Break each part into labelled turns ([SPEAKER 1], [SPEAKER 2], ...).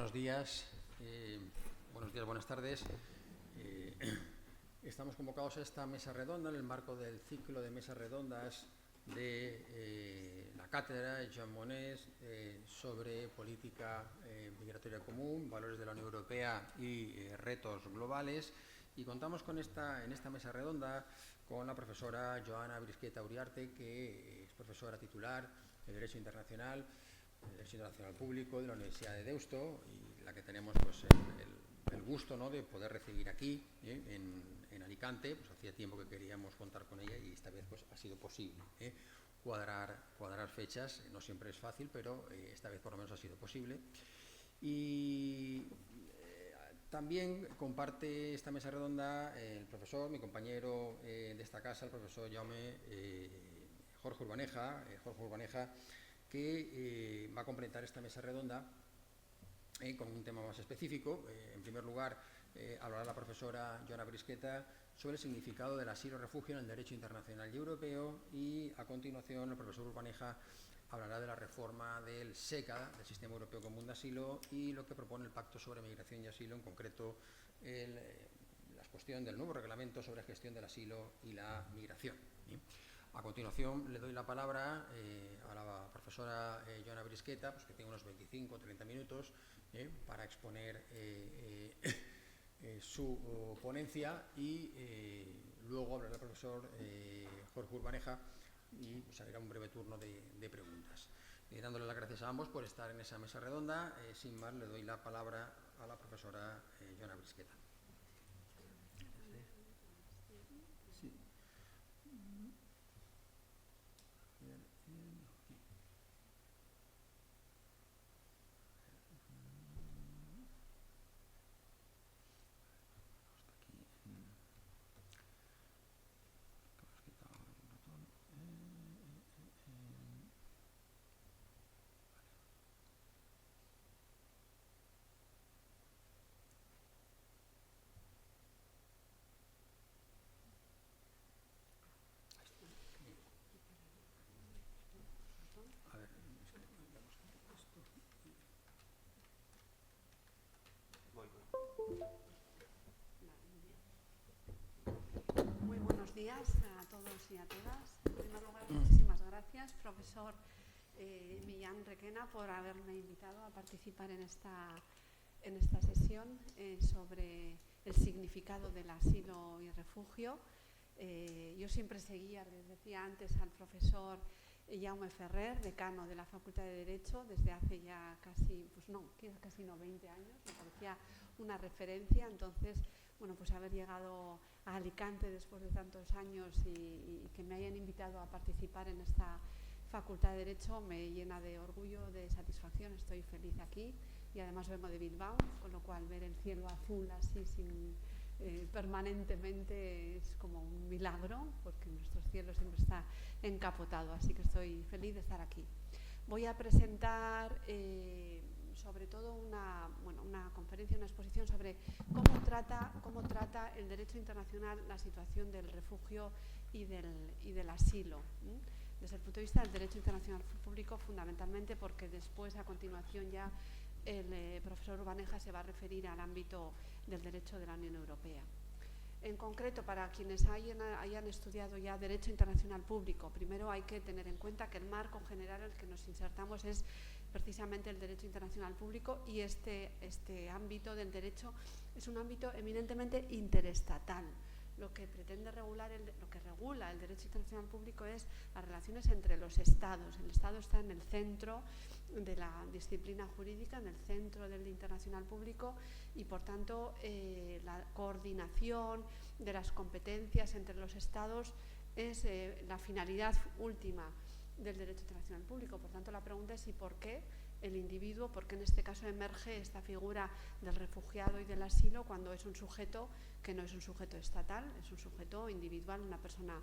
[SPEAKER 1] buenos días, buenas tardes. Estamos convocados a esta mesa redonda en el marco del ciclo de mesas redondas de la cátedra Jean Monnet sobre política migratoria común, valores de la Unión Europea y retos globales. Y contamos en esta mesa redonda con la profesora Joana Brisqueta Uriarte, que es profesora titular de Derecho Internacional Público de la Universidad de Deusto, y la que tenemos el gusto, ¿no?, de poder recibir aquí en Alicante. Pues hacía tiempo que queríamos contar con ella y esta vez pues ha sido posible cuadrar fechas. No siempre es fácil, pero esta vez por lo menos ha sido posible. Y también comparte esta mesa redonda el profesor, mi compañero de esta casa, el profesor Jorge Urbaneja, que va a completar esta mesa redonda con un tema más específico. En primer lugar, hablará la profesora Joana Brisqueta sobre el significado del asilo y refugio en el derecho internacional y europeo, y a continuación el profesor Urbaneja hablará de la reforma del SECA, del Sistema Europeo Común de Asilo, y lo que propone el Pacto sobre Migración y Asilo, en concreto la cuestión del nuevo reglamento sobre gestión del asilo y la migración. A continuación le doy la palabra a la profesora Joana Brisqueta, pues que tiene unos 25 o 30 minutos para exponer su ponencia, y luego hablará el profesor Jorge Urbaneja y pues habrá un breve turno de preguntas. Dándole las gracias a ambos por estar en esa mesa redonda, sin más le doy la palabra a la profesora Joana Brisqueta.
[SPEAKER 2] Muy buenos días a todos y a todas. En primer lugar, muchísimas gracias, profesor Millán Requena, por haberme invitado a participar en esta sesión sobre el significado del asilo y refugio. Yo siempre seguía, les decía antes, al profesor Jaume Ferrer, decano de la Facultad de Derecho, desde hace ya casi 20 años. Me parecía una referencia. Entonces, bueno, pues haber llegado a Alicante después de tantos años y que me hayan invitado a participar en esta Facultad de Derecho me llena de orgullo, de satisfacción. Estoy feliz aquí y además vengo de Bilbao, con lo cual ver el cielo azul así permanentemente es como un milagro, porque nuestro cielo siempre está encapotado, así que estoy feliz de estar aquí. Voy a presentar sobre todo una conferencia, una exposición sobre cómo trata el derecho internacional la situación del refugio y del asilo, desde el punto de vista del derecho internacional público, fundamentalmente, porque después, a continuación, ya el profesor Urbaneja se va a referir al ámbito del derecho de la Unión Europea. En concreto, para quienes hayan estudiado ya Derecho Internacional Público, primero hay que tener en cuenta que el marco general en el que nos insertamos es precisamente el Derecho Internacional Público, y este ámbito del derecho es un ámbito eminentemente interestatal. Lo que regula el derecho internacional público es las relaciones entre los Estados. El Estado está en el centro de la disciplina jurídica, en el centro del internacional público, y por tanto la coordinación de las competencias entre los Estados es la finalidad última del derecho internacional público. Por tanto, la pregunta es: ¿y por qué el individuo? ¿Por qué en este caso emerge esta figura del refugiado y del asilo cuando es un sujeto que no es un sujeto estatal, es un sujeto individual, una persona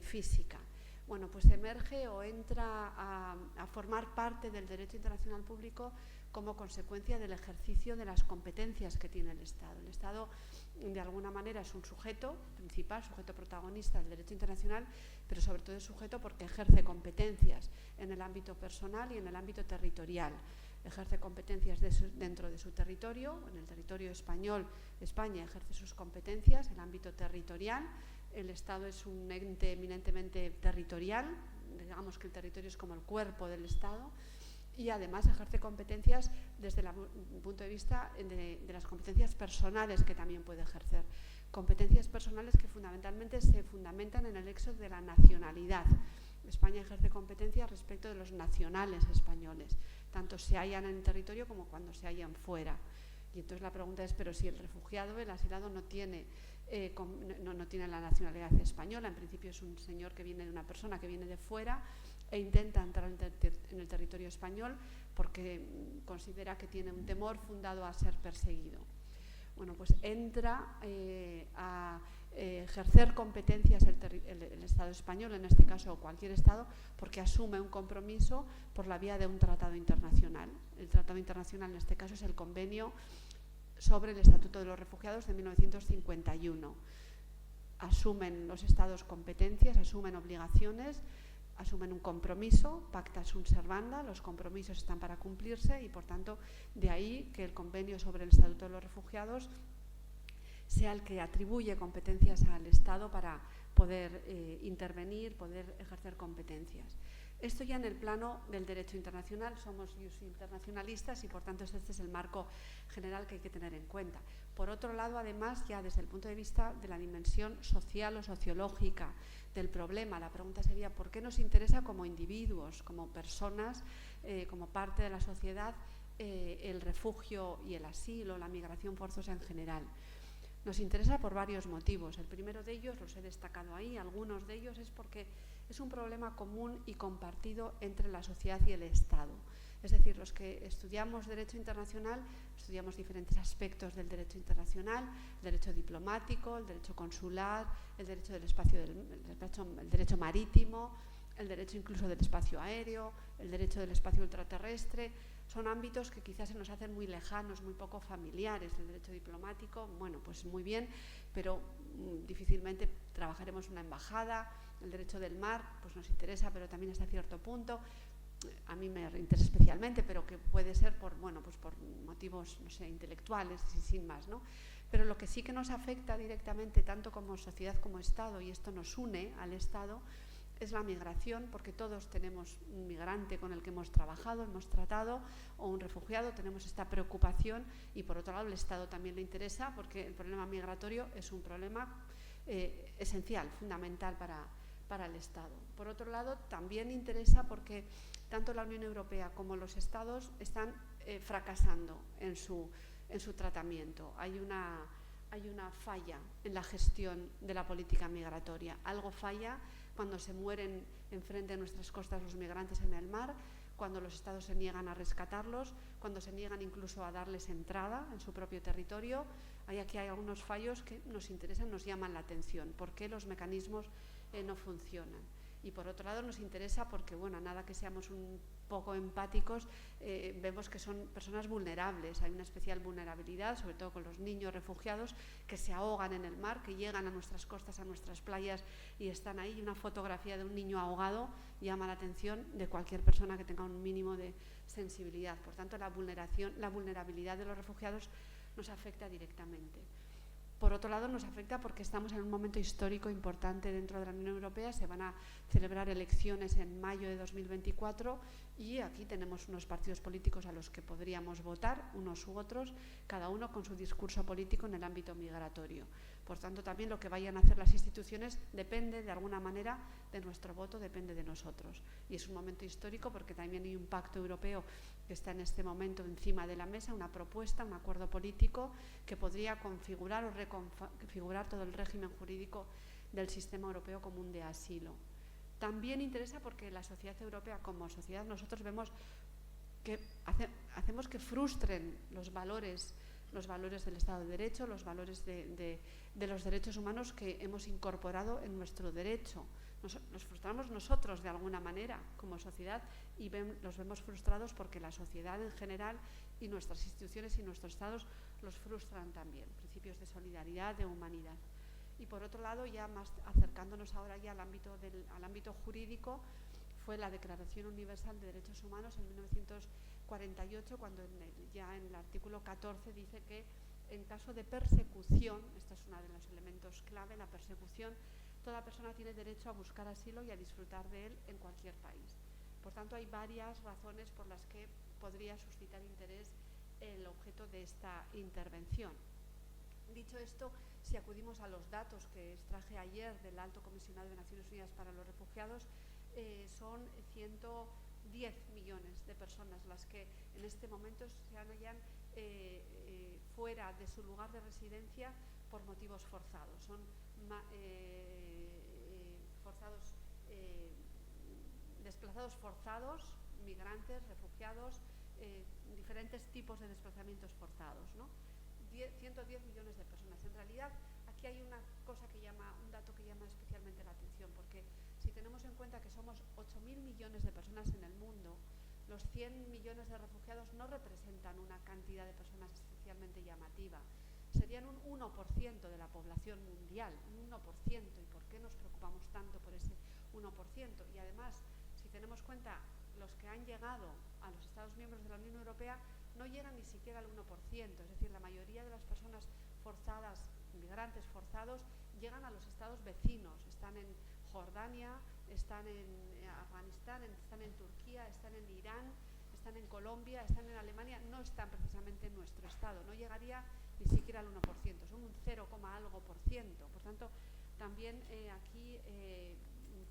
[SPEAKER 2] física? Bueno, pues emerge o entra a formar parte del derecho internacional público como consecuencia del ejercicio de las competencias que tiene el Estado. El Estado, de alguna manera, es un sujeto principal, sujeto protagonista del derecho internacional, pero sobre todo es sujeto porque ejerce competencias en el ámbito personal y en el ámbito territorial. ejerce competencias dentro de su territorio. En el territorio español, España ejerce sus competencias, el ámbito territorial. El Estado es un ente eminentemente territorial, digamos que el territorio es como el cuerpo del Estado, y además ejerce competencias desde el punto de vista de las competencias personales que también puede ejercer. Competencias personales que fundamentalmente se fundamentan en el hecho de la nacionalidad. España ejerce competencias respecto de los nacionales españoles, tanto se hallan en el territorio como cuando se hallan fuera. Y entonces la pregunta es, pero si el refugiado, el asilado, no tiene la nacionalidad española, en principio es un señor que viene de una persona que viene de fuera e intenta entrar en el territorio español porque considera que tiene un temor fundado a ser perseguido. Bueno, pues entra a ejercer competencias el Estado español, en este caso cualquier Estado, porque asume un compromiso por la vía de un tratado internacional. El tratado internacional en este caso es el Convenio sobre el Estatuto de los Refugiados de 1951. Asumen los Estados competencias, asumen obligaciones, asumen un compromiso, pacta sunt servanda, los compromisos están para cumplirse y por tanto de ahí que el Convenio sobre el Estatuto de los Refugiados sea el que atribuye competencias al Estado para poder intervenir, poder ejercer competencias. Esto ya en el plano del derecho internacional, somos internacionalistas y por tanto este es el marco general que hay que tener en cuenta. Por otro lado, además, ya desde el punto de vista de la dimensión social o sociológica del problema, la pregunta sería ¿por qué nos interesa como individuos, como personas, como parte de la sociedad, el refugio y el asilo, la migración forzosa en general? Nos interesa por varios motivos. El primero de ellos, los he destacado ahí, algunos de ellos es porque es un problema común y compartido entre la sociedad y el Estado. Es decir, los que estudiamos Derecho Internacional, estudiamos diferentes aspectos del Derecho Internacional, el Derecho Diplomático, el Derecho Consular, el Derecho del espacio el Derecho Marítimo, el Derecho incluso del Espacio Aéreo, el Derecho del Espacio Ultraterrestre. Son ámbitos que quizás se nos hacen muy lejanos, muy poco familiares. El Derecho Diplomático, bueno, pues muy bien, pero difícilmente trabajaremos en una embajada. El Derecho del Mar, pues nos interesa, pero también hasta cierto punto. A mí me interesa especialmente, pero que puede ser por motivos, no sé, intelectuales y sin más, ¿no? Pero lo que sí que nos afecta directamente, tanto como sociedad como Estado, y esto nos une al Estado, es la migración, porque todos tenemos un migrante con el que hemos trabajado, hemos tratado, o un refugiado, tenemos esta preocupación, y por otro lado el Estado también le interesa, porque el problema migratorio es un problema esencial, fundamental para el Estado. Por otro lado, también interesa porque tanto la Unión Europea como los Estados están fracasando en su tratamiento. Hay una falla en la gestión de la política migratoria. Algo falla cuando se mueren enfrente de nuestras costas los migrantes en el mar, cuando los Estados se niegan a rescatarlos, cuando se niegan incluso a darles entrada en su propio territorio. Aquí hay algunos fallos que nos interesan, nos llaman la atención. ¿Por qué los mecanismos no funcionan? Y por otro lado nos interesa porque, bueno, nada que seamos un poco empáticos, vemos que son personas vulnerables. Hay una especial vulnerabilidad, sobre todo con los niños refugiados que se ahogan en el mar, que llegan a nuestras costas, a nuestras playas y están ahí. Y una fotografía de un niño ahogado llama la atención de cualquier persona que tenga un mínimo de sensibilidad. Por tanto, la vulnerabilidad de los refugiados nos afecta directamente. Por otro lado, nos afecta porque estamos en un momento histórico importante dentro de la Unión Europea. Se van a celebrar elecciones en mayo de 2024 y aquí tenemos unos partidos políticos a los que podríamos votar, unos u otros, cada uno con su discurso político en el ámbito migratorio. Por tanto, también lo que vayan a hacer las instituciones depende, de alguna manera, de nuestro voto, depende de nosotros. Y es un momento histórico porque también hay un pacto europeo que está en este momento encima de la mesa, una propuesta, un acuerdo político que podría configurar o reconfigurar todo el régimen jurídico del sistema europeo común de asilo. También interesa porque la sociedad europea, como sociedad, nosotros vemos que hacemos que frustren los valores del Estado de Derecho, los valores de los derechos humanos que hemos incorporado en nuestro derecho. Nos frustramos nosotros de alguna manera como sociedad y los vemos frustrados porque la sociedad en general y nuestras instituciones y nuestros estados los frustran también. Principios de solidaridad, de humanidad. Y por otro lado, ya más acercándonos ahora ya al ámbito jurídico, fue la Declaración Universal de Derechos Humanos en 1945 1948, cuando ya en el artículo 14 dice que en caso de persecución, este es uno de los elementos clave, la persecución, toda persona tiene derecho a buscar asilo y a disfrutar de él en cualquier país. Por tanto, hay varias razones por las que podría suscitar interés el objeto de esta intervención. Dicho esto, si acudimos a los datos que extraje ayer del Alto Comisionado de Naciones Unidas para los Refugiados, son 110 millones de personas las que en este momento se hallan fuera de su lugar de residencia por motivos forzados. Son desplazados forzados, migrantes, refugiados, diferentes tipos de desplazamientos forzados, ¿no? 110 millones de personas. En realidad, aquí hay una cosa un dato que llama especialmente la atención, porque si tenemos en cuenta que somos 8.000 millones de personas en el mundo, los 100 millones de refugiados no representan una cantidad de personas especialmente llamativa. Serían un 1% de la población mundial, un 1%. ¿Y por qué nos preocupamos tanto por ese 1%? Y además, si tenemos en cuenta los que han llegado a los Estados miembros de la Unión Europea, no llegan ni siquiera al 1%, es decir, la mayoría de las personas forzadas, migrantes forzados, llegan a los estados vecinos, están en Jordania, están en Afganistán, están en Turquía, están en Irán, están en Colombia, están en Alemania, no están precisamente en nuestro estado, no llegaría ni siquiera al 1%, son un 0, algo por ciento. Por tanto, también aquí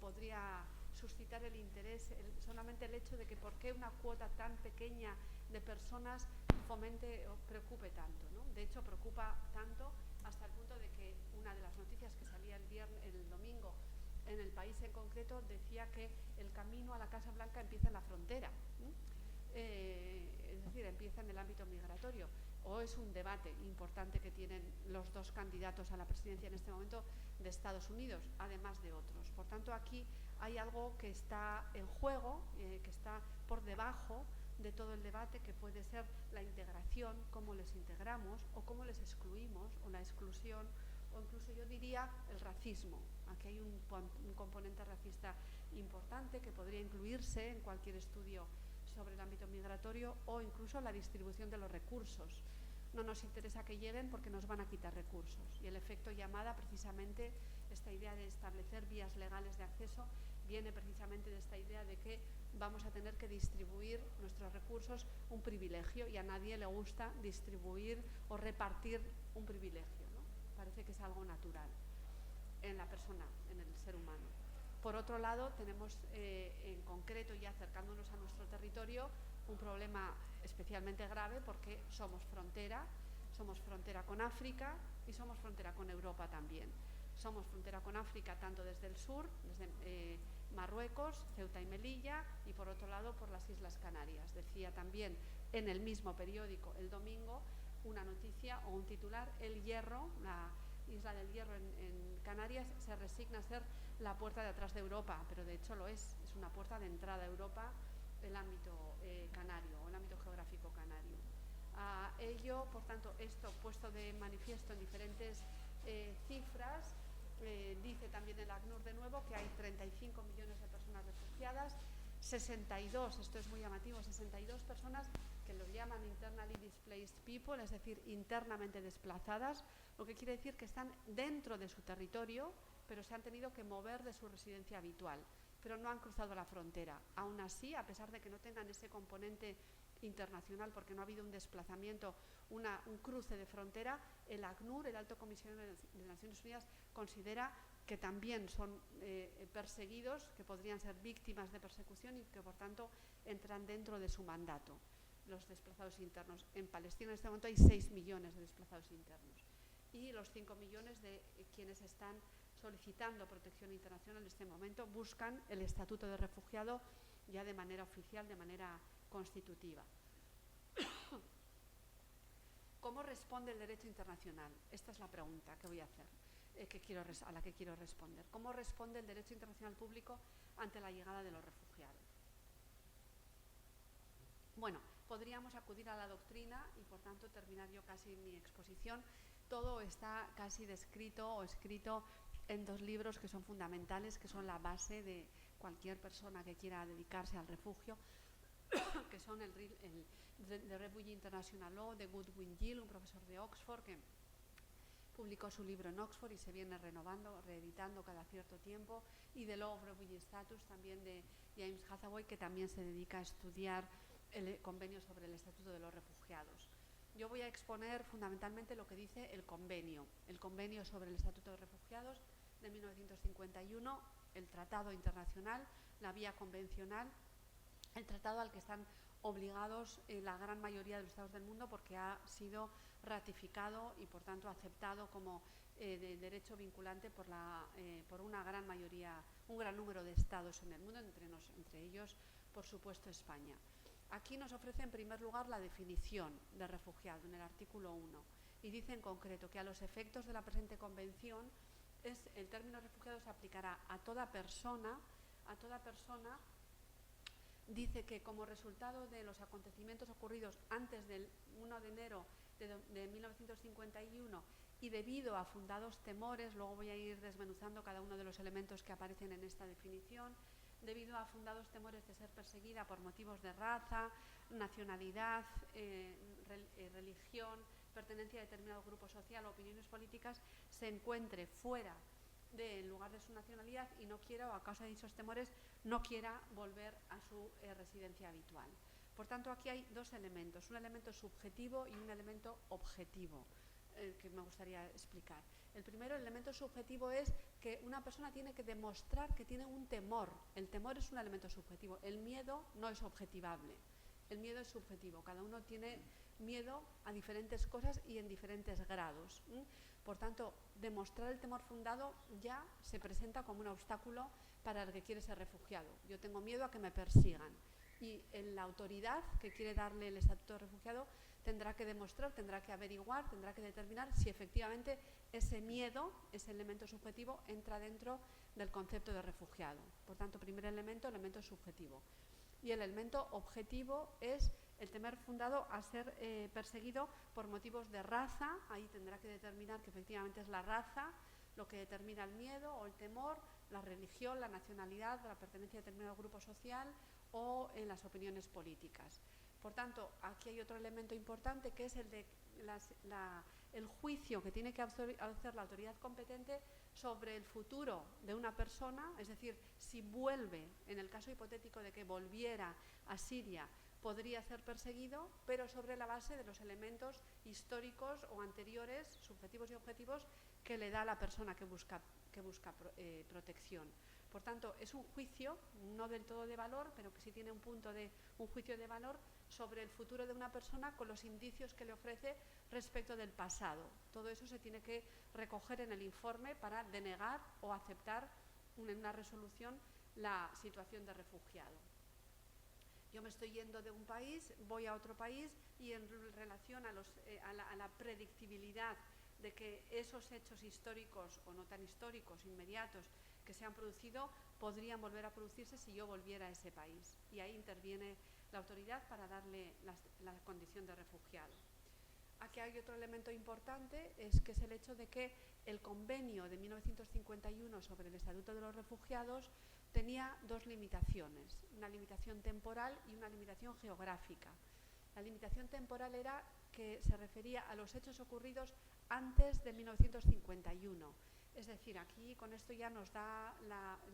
[SPEAKER 2] podría suscitar el interés solamente el hecho de que por qué una cuota tan pequeña de personas fomente o preocupe tanto, ¿no? De hecho, preocupa tanto hasta el punto de que una de las noticias que salía el domingo en El País en concreto decía que el camino a la Casa Blanca empieza en la frontera, es decir, empieza en el ámbito migratorio. O es un debate importante que tienen los dos candidatos a la presidencia en este momento de Estados Unidos, además de otros. Por tanto, aquí hay algo que está en juego, que está por debajo de todo el debate, que puede ser la integración, cómo les integramos o cómo les excluimos, o la exclusión, o incluso yo diría el racismo. Aquí hay un componente racista importante que podría incluirse en cualquier estudio sobre el ámbito migratorio, o incluso la distribución de los recursos. No nos interesa que lleguen porque nos van a quitar recursos, y el efecto llamada, precisamente esta idea de establecer vías legales de acceso, viene precisamente de esta idea de que vamos a tener que distribuir nuestros recursos, un privilegio, y a nadie le gusta distribuir o repartir un privilegio, ¿no? Parece que es algo natural en la persona, en el ser humano. Por otro lado, tenemos en concreto, ya acercándonos a nuestro territorio, un problema especialmente grave porque somos frontera con África y somos frontera con Europa también. Somos frontera con África tanto desde el sur, desde Marruecos, Ceuta y Melilla, y por otro lado por las Islas Canarias. Decía también en el mismo periódico el domingo una noticia o un titular: El Hierro, la Isla del Hierro en Canarias, se resigna a ser la puerta de atrás de Europa, pero de hecho lo es una puerta de entrada a Europa, el ámbito canario, o el ámbito geográfico canario. A ello, por tanto, esto puesto de manifiesto en diferentes cifras, dice también el ACNUR de nuevo que hay 35 millones de personas refugiadas, 62, esto es muy llamativo, 62 personas que lo llaman internally displaced people, es decir, internamente desplazadas, lo que quiere decir que están dentro de su territorio, pero se han tenido que mover de su residencia habitual, pero no han cruzado la frontera. Aún así, a pesar de que no tengan ese componente internacional, porque no ha habido un desplazamiento, un cruce de frontera, el ACNUR, el Alto Comisionado de Naciones Unidas, considera que también son perseguidos, que podrían ser víctimas de persecución y que por tanto entran dentro de su mandato. Los desplazados internos. En Palestina en este momento hay 6 millones de desplazados internos y los 5 millones de quienes están solicitando protección internacional en este momento buscan el estatuto de refugiado ya de manera oficial, de manera constitutiva. ¿Cómo responde el derecho internacional? Esta es la pregunta que voy a hacer, a la que quiero responder. ¿Cómo responde el derecho internacional público ante la llegada de los refugiados? Bueno, podríamos acudir a la doctrina y por tanto terminar yo casi mi exposición. Todo está casi descrito o escrito en 2 libros que son fundamentales, que son la base de cualquier persona que quiera dedicarse al refugio, que son The Refugee International Law de Goodwin Gill, un profesor de Oxford que publicó su libro en Oxford y se viene renovando, reeditando cada cierto tiempo, y The Law of Refugee Status también de James Hathaway, que también se dedica a estudiar el convenio sobre el Estatuto de los Refugiados. Yo voy a exponer fundamentalmente lo que dice el convenio sobre el Estatuto de Refugiados de 1951, el tratado internacional, la vía convencional, el tratado al que están obligados la gran mayoría de los estados del mundo porque ha sido ratificado y por tanto aceptado como de derecho vinculante por una gran mayoría, un gran número de estados en el mundo, entre ellos, por supuesto, España. Aquí nos ofrece en primer lugar la definición de refugiado en el artículo 1 y dice en concreto que a los efectos de la presente convención el término refugiado se aplicará a toda persona. Dice que como resultado de los acontecimientos ocurridos antes del 1 de enero de 1951 y debido a fundados temores, luego voy a ir desmenuzando cada uno de los elementos que aparecen en esta definición, debido a fundados temores de ser perseguida por motivos de raza, nacionalidad, religión, pertenencia a determinado grupo social o opiniones políticas, se encuentre fuera del lugar de su nacionalidad y no quiera, o a causa de dichos temores, no quiera volver a su residencia habitual. Por tanto, aquí hay dos elementos, un elemento subjetivo y un elemento objetivo, que me gustaría explicar. El primero, el elemento subjetivo, es que una persona tiene que demostrar que tiene un temor. El temor es un elemento subjetivo. El miedo no es objetivable. El miedo es subjetivo. Cada uno tiene miedo a diferentes cosas y en diferentes grados. Por tanto, demostrar el temor fundado ya se presenta como un obstáculo para el que quiere ser refugiado. Yo tengo miedo a que me persigan. Y la autoridad que quiere darle el estatuto de refugiado tendrá que demostrar, tendrá que averiguar, tendrá que determinar si efectivamente ese miedo, ese elemento subjetivo, entra dentro del concepto de refugiado. Por tanto, primer elemento, elemento subjetivo. Y el elemento objetivo es el temer fundado a ser perseguido por motivos de raza. Ahí tendrá que determinar que efectivamente es la raza lo que determina el miedo o el temor, la religión, la nacionalidad, la pertenencia a determinado grupo social o en las opiniones políticas. Por tanto, aquí hay otro elemento importante que es el de el juicio que tiene que hacer la autoridad competente sobre el futuro de una persona, es decir, si vuelve, en el caso hipotético de que volviera a Siria, podría ser perseguido, pero sobre la base de los elementos históricos o anteriores, subjetivos y objetivos, que le da a la persona que busca protección. Por tanto, es un juicio, no del todo de valor, pero que sí tiene un juicio de valor sobre el futuro de una persona con los indicios que le ofrece respecto del pasado. Todo eso se tiene que recoger en el informe para denegar o aceptar en una resolución la situación de refugiado. Yo me estoy yendo de un país, voy a otro país y en relación a la predictibilidad de que esos hechos históricos o no tan históricos, inmediatos, que se han producido, podrían volver a producirse si yo volviera a ese país. Y ahí interviene la autoridad para darle la condición de refugiado. Aquí hay otro elemento importante, que es el hecho de que el convenio de 1951 sobre el Estatuto de los Refugiados tenía dos limitaciones, una limitación temporal y una limitación geográfica. La limitación temporal era que se refería a los hechos ocurridos antes de 1951. Es decir, aquí con esto ya nos da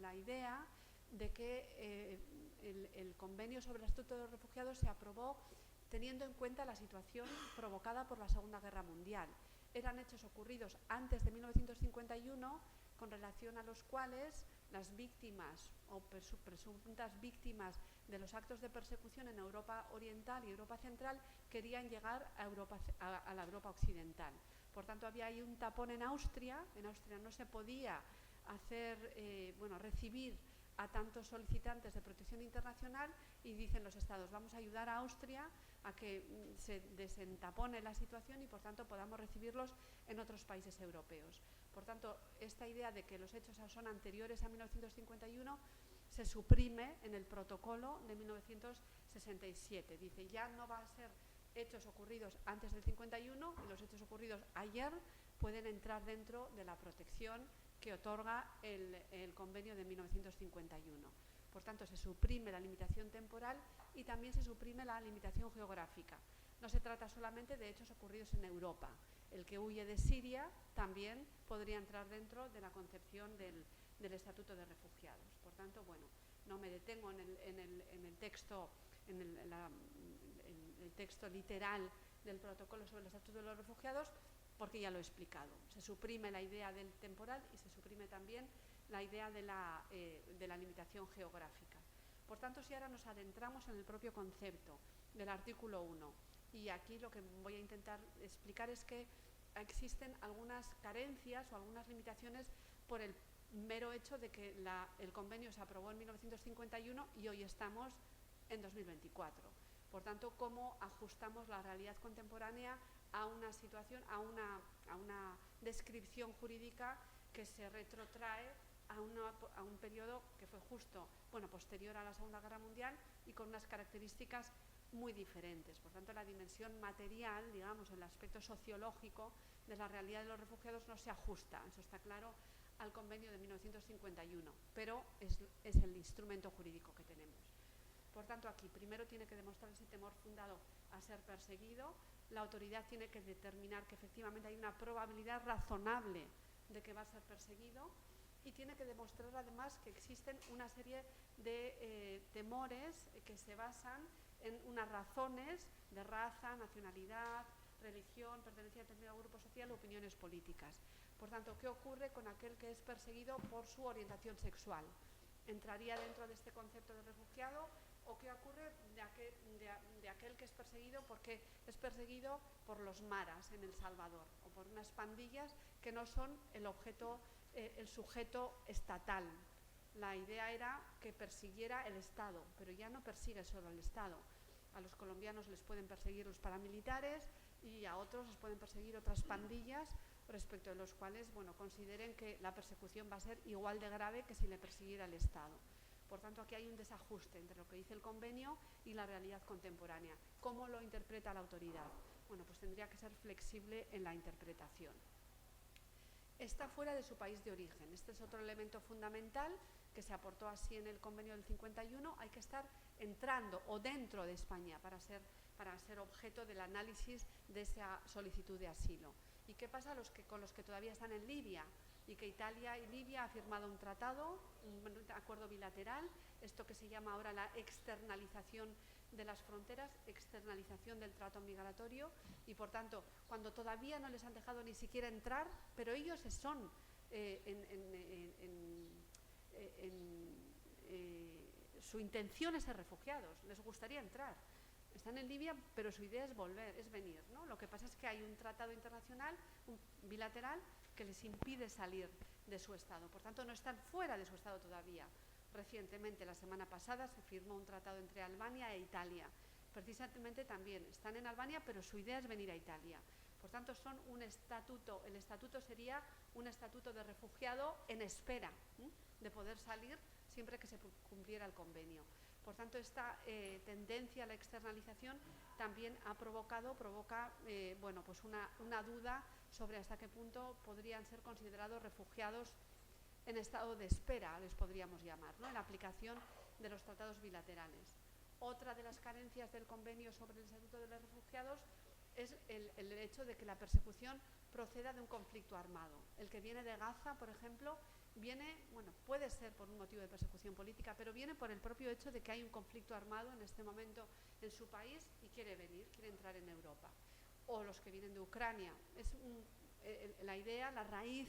[SPEAKER 2] la idea de que el convenio sobre el Estatuto de los Refugiados se aprobó teniendo en cuenta la situación provocada por la Segunda Guerra Mundial. Eran hechos ocurridos antes de 1951 con relación a los cuales las víctimas o presuntas víctimas de los actos de persecución en Europa Oriental y Europa Central querían llegar a la Europa Occidental. Por tanto, había ahí un tapón en Austria. En Austria no se podía recibir a tantos solicitantes de protección internacional y dicen los estados, vamos a ayudar a Austria a que se desentapone la situación y por tanto podamos recibirlos en otros países europeos. Por tanto, esta idea de que los hechos son anteriores a 1951 se suprime en el protocolo de 1967. Dice, ya no va a ser hechos ocurridos antes del 51 y los hechos ocurridos ayer pueden entrar dentro de la protección que otorga el convenio de 1951. Por tanto, se suprime la limitación temporal y también se suprime la limitación geográfica. No se trata solamente de hechos ocurridos en Europa. El que huye de Siria también podría entrar dentro de la concepción del Estatuto de Refugiados. Por tanto, bueno, no me detengo en el texto, el texto literal del protocolo sobre el Estatuto de los Refugiados, porque ya lo he explicado. Se suprime la idea del temporal y se suprime también la idea de la limitación geográfica. Por tanto, si ahora nos adentramos en el propio concepto del artículo 1, y aquí lo que voy a intentar explicar es que existen algunas carencias o algunas limitaciones por el mero hecho de que el convenio se aprobó en 1951 y hoy estamos en 2024. Por tanto, ¿cómo ajustamos la realidad contemporánea a una situación, a una descripción jurídica que se retrotrae a un periodo que fue justo, posterior a la Segunda Guerra Mundial y con unas características muy diferentes? Por tanto, la dimensión material, digamos, el aspecto sociológico de la realidad de los refugiados no se ajusta, eso está claro, al convenio de 1951, pero es el instrumento jurídico que tenemos. Por tanto, aquí primero tiene que demostrar ese temor fundado a ser perseguido. La autoridad tiene que determinar que efectivamente hay una probabilidad razonable de que va a ser perseguido y tiene que demostrar además que existen una serie de temores que se basan en unas razones de raza, nacionalidad, religión, pertenencia a determinado grupo social o opiniones políticas. Por tanto, ¿qué ocurre con aquel que es perseguido por su orientación sexual? ¿Entraría dentro de este concepto de refugiado? ¿O qué ocurre de aquel que es perseguido porque es perseguido por los maras en El Salvador o por unas pandillas que no son el sujeto estatal? La idea era que persiguiera el Estado, pero ya no persigue solo el Estado. A los colombianos les pueden perseguir los paramilitares y a otros les pueden perseguir otras pandillas respecto de los cuales consideren que la persecución va a ser igual de grave que si le persiguiera el Estado. Por tanto, aquí hay un desajuste entre lo que dice el convenio y la realidad contemporánea. ¿Cómo lo interpreta la autoridad? Pues tendría que ser flexible en la interpretación. Está fuera de su país de origen. Este es otro elemento fundamental que se aportó así en el convenio del 51. Hay que estar entrando o dentro de España para ser objeto del análisis de esa solicitud de asilo. ¿Y qué pasa con los que todavía están en Libia? Y que Italia y Libia han firmado un tratado, un acuerdo bilateral, esto que se llama ahora la externalización de las fronteras, externalización del trato migratorio, y por tanto, cuando todavía no les han dejado ni siquiera entrar, pero ellos son su intención es ser refugiados, les gustaría entrar. Están en Libia, pero su idea es volver, es venir, ¿no? Lo que pasa es que hay un tratado internacional, bilateral, que les impide salir de su estado. Por tanto, no están fuera de su estado todavía. Recientemente, la semana pasada, se firmó un tratado entre Albania e Italia. Precisamente también están en Albania, pero su idea es venir a Italia. Por tanto, son un estatuto. El estatuto sería un estatuto de refugiado en espera de poder salir siempre que se cumpliera el convenio. Por tanto, esta tendencia a la externalización también provoca una duda sobre hasta qué punto podrían ser considerados refugiados en estado de espera, les podríamos llamar, ¿no?, en la aplicación de los tratados bilaterales. Otra de las carencias del convenio sobre el Estatuto de los Refugiados es el hecho de que la persecución proceda de un conflicto armado. El que viene de Gaza, por ejemplo, puede ser por un motivo de persecución política, pero viene por el propio hecho de que hay un conflicto armado en este momento en su país y quiere entrar en Europa. O los que vienen de Ucrania. La idea, la raíz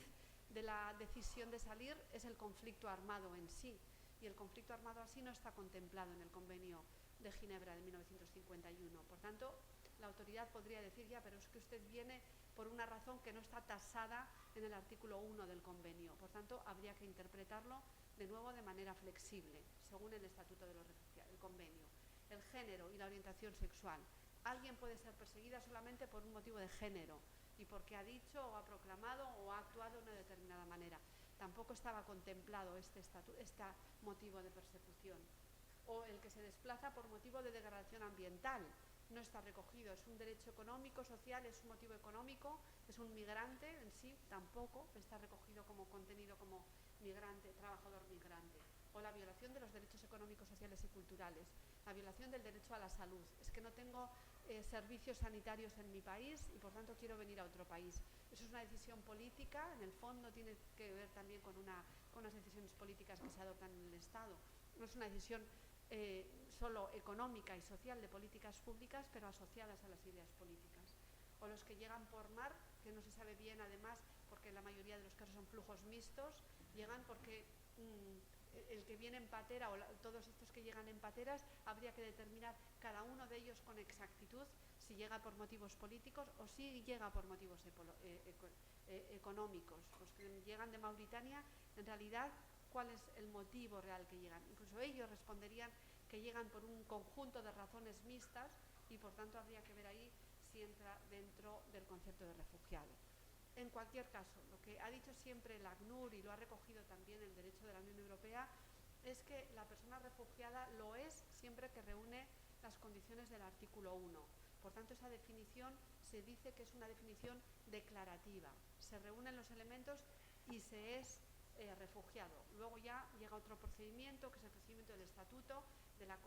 [SPEAKER 2] de la decisión de salir es el conflicto armado en sí. Y el conflicto armado así no está contemplado en el convenio de Ginebra de 1951. Por tanto, la autoridad podría decir, pero es que usted viene por una razón que no está tasada en el artículo 1 del convenio. Por tanto, habría que interpretarlo de nuevo de manera flexible, según el Estatuto de los Refugiados, el convenio. El género y la orientación sexual. Alguien puede ser perseguida solamente por un motivo de género y porque ha dicho o ha proclamado o ha actuado de una determinada manera. Tampoco estaba contemplado este motivo de persecución. O el que se desplaza por motivo de degradación ambiental. No está recogido, es un derecho económico, social, es un motivo económico, es un migrante en sí, tampoco está recogido como contenido como migrante, trabajador migrante. o la violación de los derechos económicos, sociales y culturales, la violación del derecho a la salud. Es que no tengo servicios sanitarios en mi país y por tanto quiero venir a otro país. Eso es una decisión política, en el fondo tiene que ver también con unas decisiones políticas que se adoptan en el Estado. No es una decisión solo económica y social de políticas públicas, pero asociadas a las ideas políticas. O los que llegan por mar, que no se sabe bien además, porque en la mayoría de los casos son flujos mixtos, llegan porque el que viene en patera o todos estos que llegan en pateras, habría que determinar cada uno de ellos con exactitud si llega por motivos políticos o si llega por motivos económicos. Los que llegan de Mauritania, en realidad, ¿cuál es el motivo real que llegan? Incluso ellos responderían que llegan por un conjunto de razones mixtas y por tanto habría que ver ahí si entra dentro del concepto de refugiado. En cualquier caso, lo que ha dicho siempre el ACNUR y lo ha recogido también el derecho de la Unión Europea es que la persona refugiada lo es siempre que reúne las condiciones del artículo 1. Por tanto, esa definición se dice que es una definición declarativa. Se reúnen los elementos y se es refugiado. Luego ya llega otro procedimiento, que es el procedimiento del estatuto, de la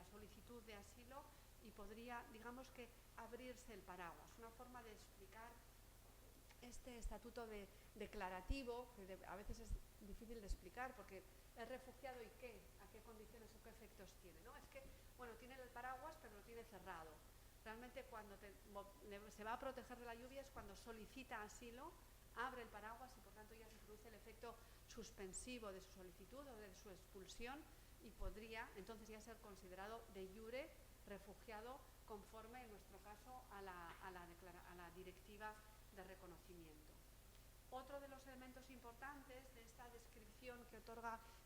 [SPEAKER 2] solicitud de asilo, y podría, digamos que, abrirse el paraguas. Una forma de explicar este estatuto declarativo, que a veces es difícil de explicar, porque es refugiado y ¿qué? ¿A qué condiciones o qué efectos tiene? ¿No? Es que, bueno, tiene el paraguas, pero lo tiene cerrado. Realmente cuando se va a proteger de la lluvia es cuando solicita asilo, abre el paraguas y por tanto ya se produce el efecto suspensivo de su solicitud o de su expulsión y podría entonces ya ser considerado de iure refugiado conforme en nuestro caso a la directiva de reconocimiento. Otro de los elementos importantes de esta descripción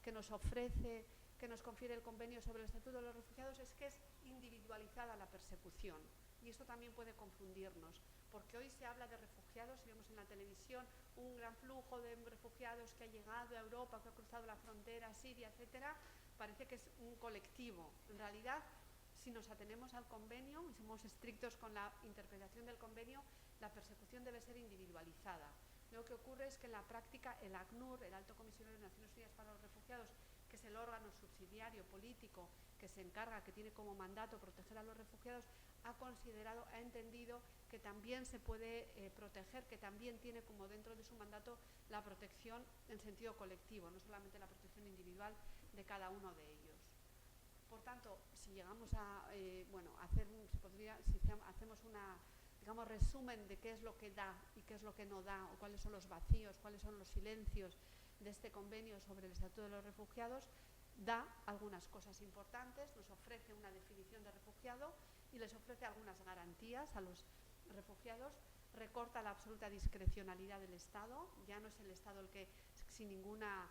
[SPEAKER 2] que nos ofrece, que nos confiere el convenio sobre el Estatuto de los Refugiados es que es individualizada la persecución. Y esto también puede confundirnos, porque hoy se habla de refugiados y vemos en la televisión un gran flujo de refugiados que ha llegado a Europa, que ha cruzado la frontera, Siria, etcétera. Parece que es un colectivo. En realidad, si nos atenemos al convenio y somos estrictos con la interpretación del convenio, la persecución debe ser individualizada. Lo que ocurre es que en la práctica el ACNUR, el Alto Comisionado de Naciones Unidas para los Refugiados, que es el órgano subsidiario político que se encarga, que tiene como mandato proteger a los refugiados, ha entendido que también se puede proteger, que también tiene como dentro de su mandato la protección en sentido colectivo, no solamente la protección individual de cada uno de ellos. Por tanto, si llegamos a hacemos una resumen de qué es lo que da y qué es lo que no da, o cuáles son los vacíos, cuáles son los silencios de este convenio sobre el Estatuto de los Refugiados, da algunas cosas importantes, nos ofrece una definición de refugiado y les ofrece algunas garantías a los refugiados, recorta la absoluta discrecionalidad del Estado, ya no es el Estado el que sin ninguna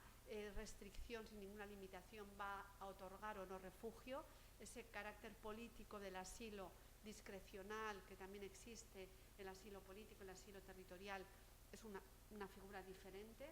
[SPEAKER 2] restricción, sin ninguna limitación va a otorgar o no refugio, ese carácter político del asilo discrecional que también existe, el asilo político, el asilo territorial, es una figura diferente,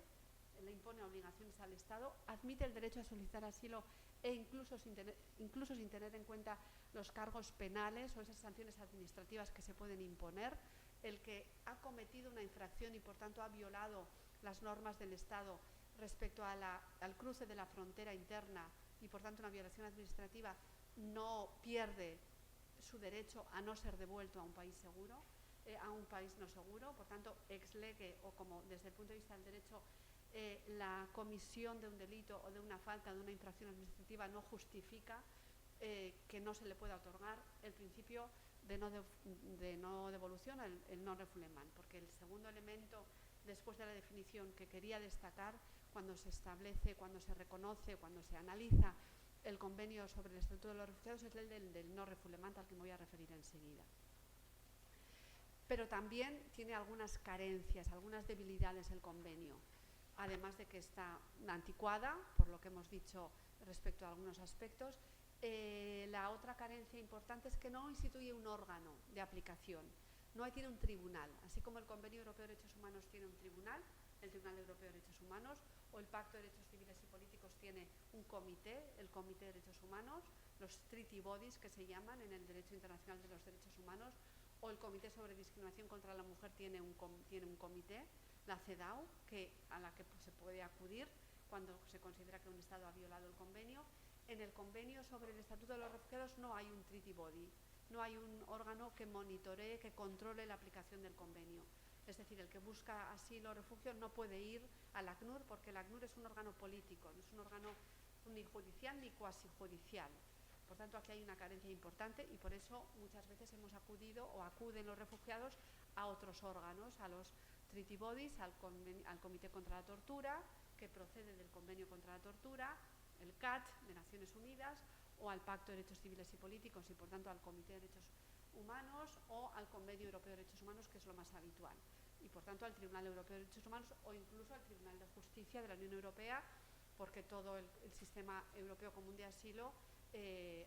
[SPEAKER 2] le impone obligaciones al Estado, admite el derecho a solicitar asilo e incluso sin tener en cuenta los cargos penales o esas sanciones administrativas que se pueden imponer. El que ha cometido una infracción y por tanto ha violado las normas del Estado respecto al cruce de la frontera interna y por tanto una violación administrativa no pierde su derecho a no ser devuelto a un país seguro, a un país no seguro. Por tanto, ex lege o como desde el punto de vista del derecho la comisión de un delito o de una falta, de una infracción administrativa no justifica que no se le pueda otorgar el principio de no devolución, el non-refoulement, porque el segundo elemento después de la definición que quería destacar cuando se establece, cuando se reconoce, cuando se analiza el convenio sobre el Estatuto de los Refugiados es el del non-refoulement, al que me voy a referir enseguida. Pero también tiene algunas carencias, algunas debilidades el convenio, además de que está anticuada, por lo que hemos dicho respecto a algunos aspectos. La otra carencia importante es que no instituye un órgano de aplicación, no tiene un tribunal, así como el Convenio Europeo de Derechos Humanos tiene un tribunal, el Tribunal Europeo de Derechos Humanos, o el Pacto de Derechos Civiles y Políticos tiene un comité, el Comité de Derechos Humanos, los treaty bodies que se llaman en el Derecho Internacional de los Derechos Humanos, o el Comité sobre Discriminación contra la Mujer tiene un comité, la CEDAW, a la que se puede acudir cuando se considera que un Estado ha violado el convenio. En el convenio sobre el Estatuto de los Refugiados no hay un treaty body, no hay un órgano que monitoree, que controle la aplicación del convenio. Es decir, el que busca asilo o refugio no puede ir al ACNUR, porque el ACNUR es un órgano político, no es un órgano ni judicial ni cuasi judicial. Por tanto, aquí hay una carencia importante y por eso muchas veces hemos acudido o acuden los refugiados a otros órganos, a los treaty bodies, al Comité contra la Tortura, que procede del Convenio contra la Tortura, el CAT de Naciones Unidas, o al Pacto de Derechos Civiles y Políticos y por tanto al Comité de Derechos Humanos o al Convenio Europeo de Derechos Humanos, que es lo más habitual, y por tanto al Tribunal Europeo de Derechos Humanos o incluso al Tribunal de Justicia de la Unión Europea, porque todo el sistema europeo común de asilo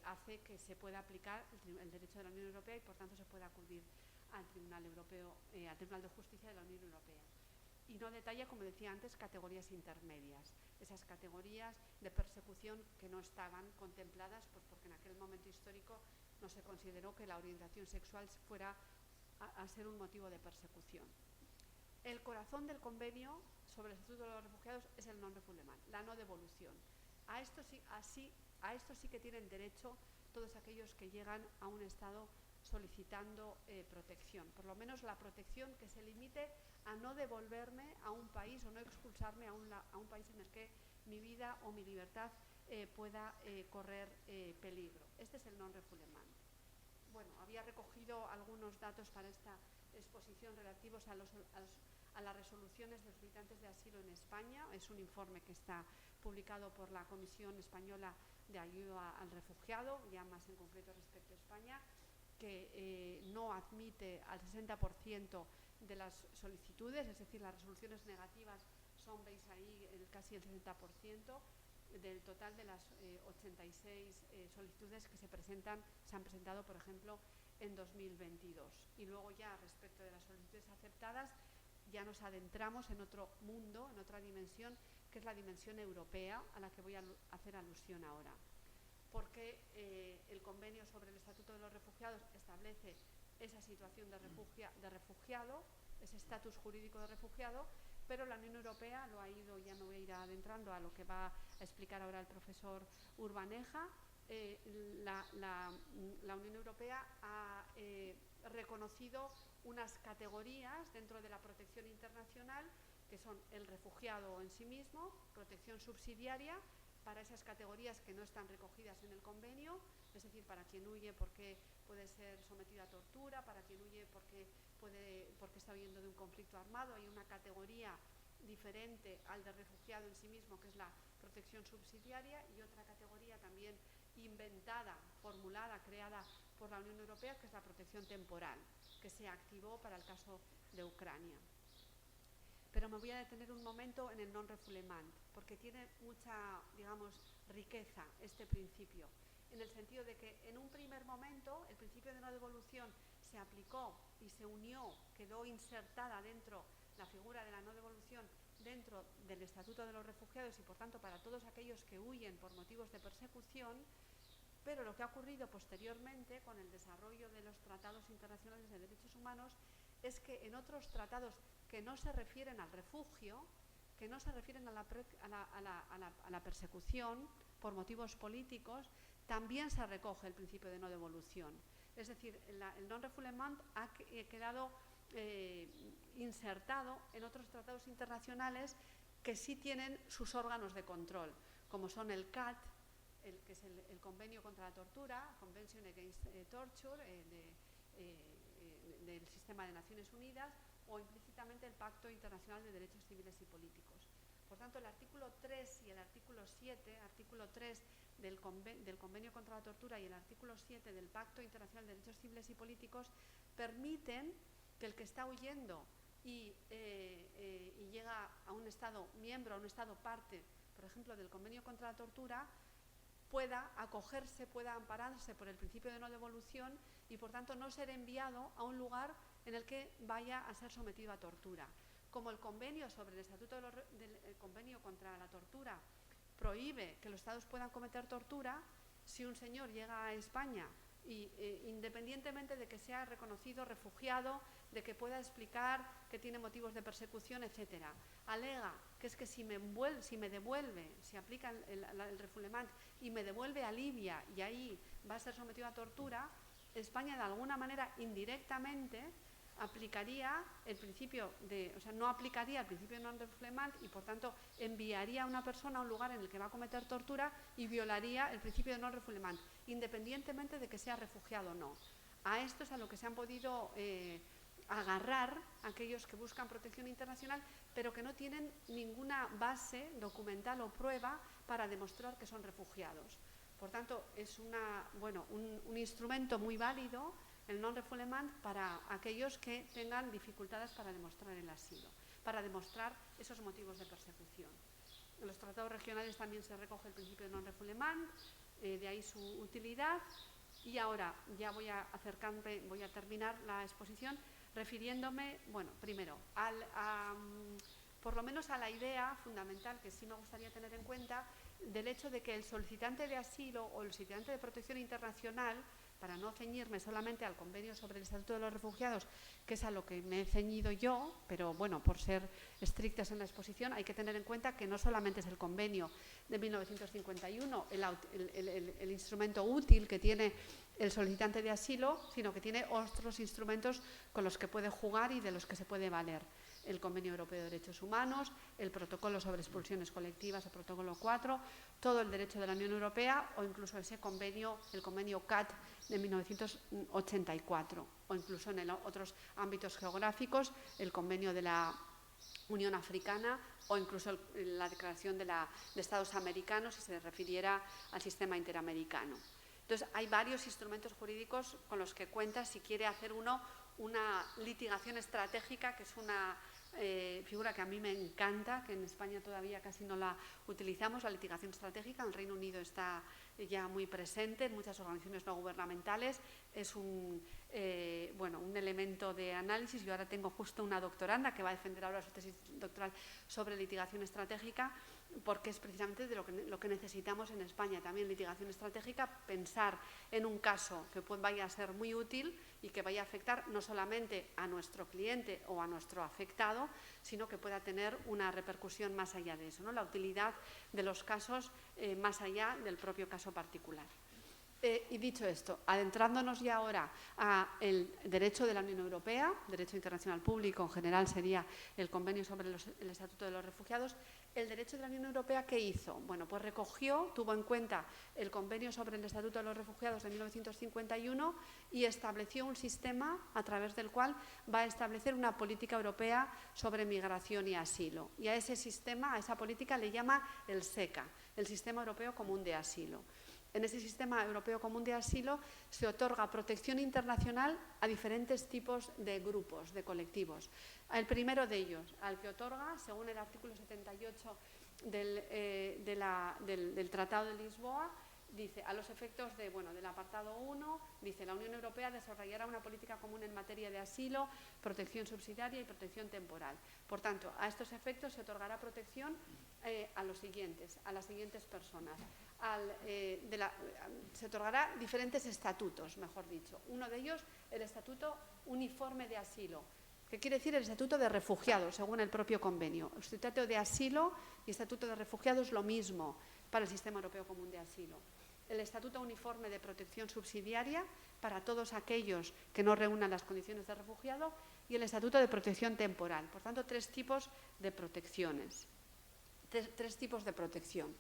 [SPEAKER 2] hace que se pueda aplicar el derecho de la Unión Europea y por tanto se pueda acudir al Tribunal Europeo, al Tribunal de Justicia de la Unión Europea. Y no detalla, como decía antes, categorías intermedias, esas categorías de persecución que no estaban contempladas, pues porque en aquel momento histórico no se consideró que la orientación sexual fuera a ser un motivo de persecución. El corazón del convenio sobre el Estatuto de los Refugiados es el non-refoulement, la no devolución. A esto sí que tienen derecho todos aquellos que llegan a un Estado solicitando protección, por lo menos la protección que se limite a no devolverme a un país o no expulsarme a un país en el que mi vida o mi libertad pueda correr peligro. Este es el non-refoulement. Bueno, había recogido algunos datos para esta exposición relativos a las resoluciones de solicitantes de asilo en España. Es un informe que está publicado por la Comisión Española de Ayuda al Refugiado, ya más en concreto respecto a España, que no admite al 60% de las solicitudes, es decir, las resoluciones negativas son, veis ahí, casi el 60% del total de las 86 solicitudes que se han presentado, por ejemplo, en 2022. Y luego ya, respecto de las solicitudes aceptadas, ya nos adentramos en otro mundo, en otra dimensión, que es la dimensión europea, a la que voy a hacer alusión ahora. Porque el convenio sobre el Estatuto de los Refugiados establece esa situación de refugiado, ese estatus jurídico de refugiado, pero la Unión Europea lo ha ido, ya me voy a ir adentrando a lo que va a explicar ahora el profesor Urbaneja. La Unión Europea ha reconocido unas categorías dentro de la protección internacional, que son el refugiado en sí mismo, protección subsidiaria, para esas categorías que no están recogidas en el convenio, es decir, para quien huye porque puede ser sometido a tortura, para quien huye porque está huyendo de un conflicto armado. Hay una categoría diferente al de refugiado en sí mismo, que es la protección subsidiaria, y otra categoría también inventada, formulada, creada por la Unión Europea, que es la protección temporal, que se activó para el caso de Ucrania. Pero me voy a detener un momento en el non-refoulement, porque tiene mucha, digamos, riqueza este principio, en el sentido de que en un primer momento el principio de no devolución se aplicó y se unió, quedó insertada dentro la figura de la no devolución dentro del Estatuto de los Refugiados y por tanto para todos aquellos que huyen por motivos de persecución, pero lo que ha ocurrido posteriormente con el desarrollo de los tratados internacionales de derechos humanos es que en otros tratados que no se refieren al refugio, que no se refieren a la persecución por motivos políticos, también se recoge el principio de no devolución. Es decir, el non-refoulement ha quedado insertado en otros tratados internacionales que sí tienen sus órganos de control, como son el CAT, que es el Convenio contra la Tortura, Convention Against Torture, del Sistema de Naciones Unidas, o implícitamente el Pacto Internacional de Derechos Civiles y Políticos. Por tanto, el artículo 3 y el artículo 7, artículo 3 del Convenio contra la Tortura y el artículo 7 del Pacto Internacional de Derechos Civiles y Políticos permiten que el que está huyendo y llega a un Estado miembro, a un Estado parte, por ejemplo, del Convenio contra la Tortura, pueda acogerse, pueda ampararse por el principio de no devolución y, por tanto, no ser enviado a un lugar en el que vaya a ser sometido a tortura. Como el convenio sobre el Estatuto del Convenio contra la Tortura prohíbe que los Estados puedan cometer tortura, si un señor llega a España Y independientemente de que sea reconocido refugiado, de que pueda explicar que tiene motivos de persecución, etcétera, alega que es que si me devuelve, si aplica el refoulement y me devuelve a Libia y ahí va a ser sometido a tortura, España de alguna manera indirectamente aplicaría el principio no aplicaría el principio de non-refoulement y por tanto enviaría a una persona a un lugar en el que va a cometer tortura y violaría el principio de non-refoulement, independientemente de que sea refugiado o no. A esto es a lo que se han podido agarrar aquellos que buscan protección internacional, pero que no tienen ninguna base documental o prueba para demostrar que son refugiados. Por tanto, es un instrumento muy válido, el non-refoulement, para aquellos que tengan dificultades para demostrar el asilo, para demostrar esos motivos de persecución. En los tratados regionales también se recoge el principio de non-refoulement, de ahí su utilidad. Y ahora ya voy a terminar la exposición refiriéndome, primero, por lo menos a la idea fundamental que sí me gustaría tener en cuenta del hecho de que el solicitante de asilo o el solicitante de protección internacional, para no ceñirme solamente al convenio sobre el Estatuto de los Refugiados, que es a lo que me he ceñido yo, pero bueno, por ser estrictas en la exposición, hay que tener en cuenta que no solamente es el convenio de 1951 el instrumento útil que tiene el solicitante de asilo, sino que tiene otros instrumentos con los que puede jugar y de los que se puede valer. El Convenio Europeo de Derechos Humanos, el Protocolo sobre Expulsiones Colectivas, el Protocolo 4, todo el derecho de la Unión Europea o incluso ese convenio, el Convenio CAT de 1984, o incluso en otros ámbitos geográficos, el Convenio de la Unión Africana o incluso la Declaración de Estados Americanos, si se refiriera al sistema interamericano. Entonces, hay varios instrumentos jurídicos con los que cuenta si quiere hacer uno una litigación estratégica, que es una figura que a mí me encanta, que en España todavía casi no la utilizamos, la litigación estratégica. En el Reino Unido está ya muy presente en muchas organizaciones no gubernamentales. Es un elemento de análisis. Yo ahora tengo justo una doctoranda que va a defender ahora su tesis doctoral sobre litigación estratégica, porque es precisamente de lo que necesitamos en España también, litigación estratégica, pensar en un caso que vaya a ser muy útil y que vaya a afectar no solamente a nuestro cliente o a nuestro afectado, sino que pueda tener una repercusión más allá de eso, ¿no? La utilidad de los casos más allá del propio caso particular. Y dicho esto, adentrándonos ya ahora al derecho de la Unión Europea, derecho internacional público en general sería el convenio sobre el Estatuto de los Refugiados, el derecho de la Unión Europea, ¿qué hizo? Bueno, pues tuvo en cuenta el convenio sobre el Estatuto de los Refugiados de 1951 y estableció un sistema a través del cual va a establecer una política europea sobre migración y asilo. Y a ese sistema, a esa política le llama el SECA, el Sistema Europeo Común de Asilo. En ese sistema europeo común de asilo se otorga protección internacional a diferentes tipos de grupos, de colectivos. El primero de ellos, al que otorga, según el artículo 78 del Tratado de Lisboa, dice, a los efectos del apartado 1, dice, la Unión Europea desarrollará una política común en materia de asilo, protección subsidiaria y protección temporal. Por tanto, a estos efectos se otorgará protección a las siguientes personas. Se otorgará diferentes estatutos, mejor dicho. Uno de ellos, el Estatuto Uniforme de Asilo, que quiere decir el Estatuto de Refugiados, según el propio convenio. El Estatuto de Asilo y Estatuto de Refugiados lo mismo para el Sistema Europeo Común de Asilo. El Estatuto Uniforme de Protección Subsidiaria para todos aquellos que no reúnan las condiciones de refugiado y el Estatuto de Protección Temporal. Por tanto, tres tipos de protecciones. Tres tipos de protección.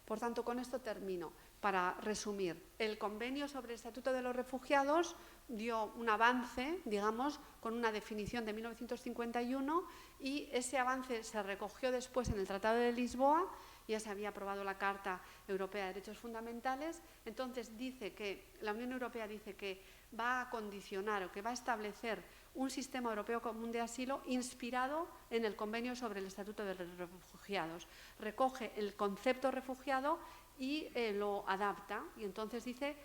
[SPEAKER 2] Por tanto, con esto termino. Para resumir, el convenio sobre el Estatuto de los Refugiados dio un avance, digamos, con una definición de 1951 y ese avance se recogió después en el Tratado de Lisboa. Ya se había aprobado la Carta Europea de Derechos Fundamentales. Entonces, la Unión Europea dice que va a condicionar o que va a establecer un sistema europeo común de asilo inspirado en el convenio sobre el Estatuto de los Refugiados. Recoge el concepto refugiado y lo adapta. Y entonces dice,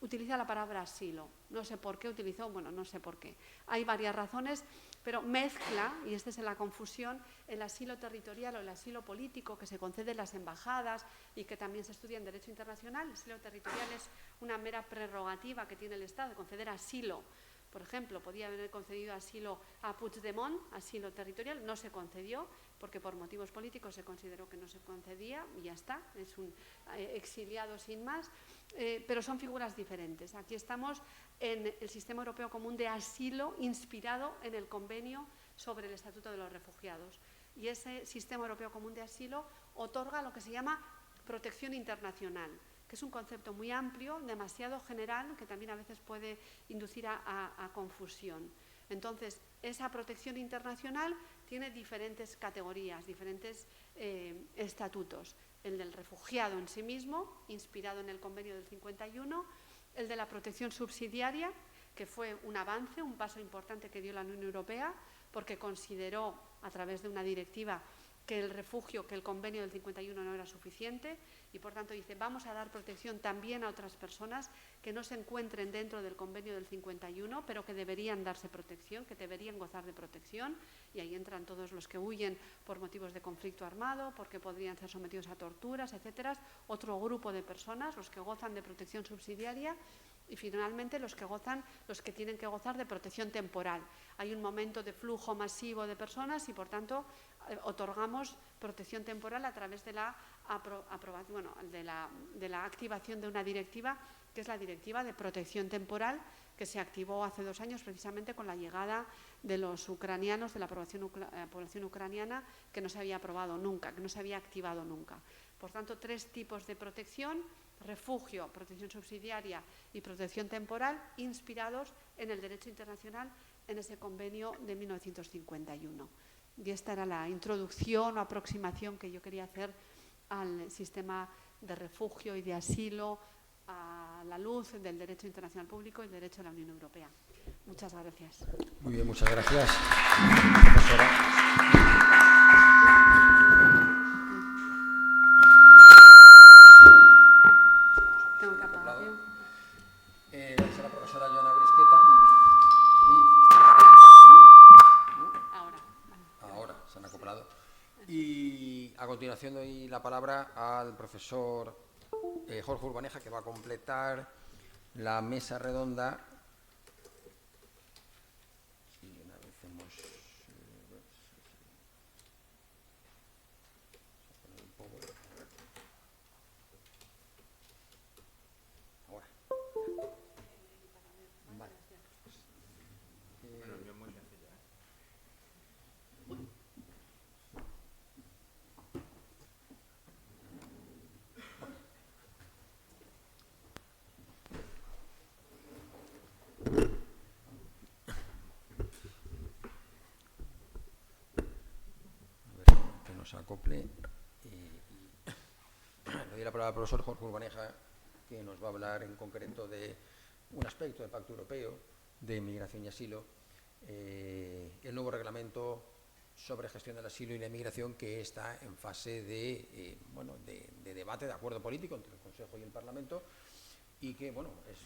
[SPEAKER 2] utiliza la palabra asilo. No sé por qué utilizó, bueno, no sé por qué. Hay varias razones, pero mezcla, y esta es la confusión, el asilo territorial o el asilo político que se concede en las embajadas y que también se estudia en derecho internacional. El asilo territorial es una mera prerrogativa que tiene el Estado de conceder asilo. Por ejemplo, podía haber concedido asilo a Puigdemont, asilo territorial, no se concedió porque por motivos políticos se consideró que no se concedía y ya está, es un exiliado sin más, pero son figuras diferentes. Aquí estamos en el Sistema Europeo Común de Asilo inspirado en el Convenio sobre el Estatuto de los Refugiados. Y ese Sistema Europeo Común de Asilo otorga lo que se llama protección internacional, que es un concepto muy amplio, demasiado general, que también a veces puede inducir a confusión. Entonces, esa protección internacional tiene diferentes categorías, diferentes estatutos. El del refugiado en sí mismo, inspirado en el convenio del 51, el de la protección subsidiaria, que fue un avance, un paso importante que dio la Unión Europea, porque consideró, a través de una directiva, que el refugio, que el convenio del 51 no era suficiente y, por tanto, dice vamos a dar protección también a otras personas que no se encuentren dentro del convenio del 51, pero que deberían darse protección, que deberían gozar de protección, y ahí entran todos los que huyen por motivos de conflicto armado, porque podrían ser sometidos a torturas, etcétera. Otro grupo de personas, los que gozan de protección subsidiaria, y finalmente los que tienen que gozar de protección temporal. Hay un momento de flujo masivo de personas y, por tanto, otorgamos protección temporal a través de la activación de una directiva, que es la Directiva de Protección Temporal, que se activó hace 2 años precisamente con la llegada de los ucranianos, de la población ucraniana, que no se había aprobado nunca, que no se había activado nunca. Por tanto, 3 tipos de protección: refugio, protección subsidiaria y protección temporal, inspirados en el derecho internacional, en ese convenio de 1951. Y esta era la introducción o aproximación que yo quería hacer al sistema de refugio y de asilo a la luz del derecho internacional público y el derecho de la Unión Europea. Muchas gracias.
[SPEAKER 1] Muy bien, muchas gracias, profesora.
[SPEAKER 2] Tengo que apagar.
[SPEAKER 1] Es la profesora Joana Grisqueta. Ahora se han acoplado. Y a continuación doy la palabra al profesor Jorge Urbaneja, que va a completar la mesa redonda. Y una vez hemos... Ahora. Vale.
[SPEAKER 3] Bueno, el mío es muy sencillo, ¿eh?
[SPEAKER 1] Que nos acople. Le doy la palabra al profesor Jorge Urbaneja, que nos va a hablar en concreto de un aspecto del Pacto Europeo de Migración y Asilo, el nuevo reglamento sobre gestión del asilo y la inmigración, que está en fase de debate, de acuerdo político entre el Consejo y el Parlamento, y que es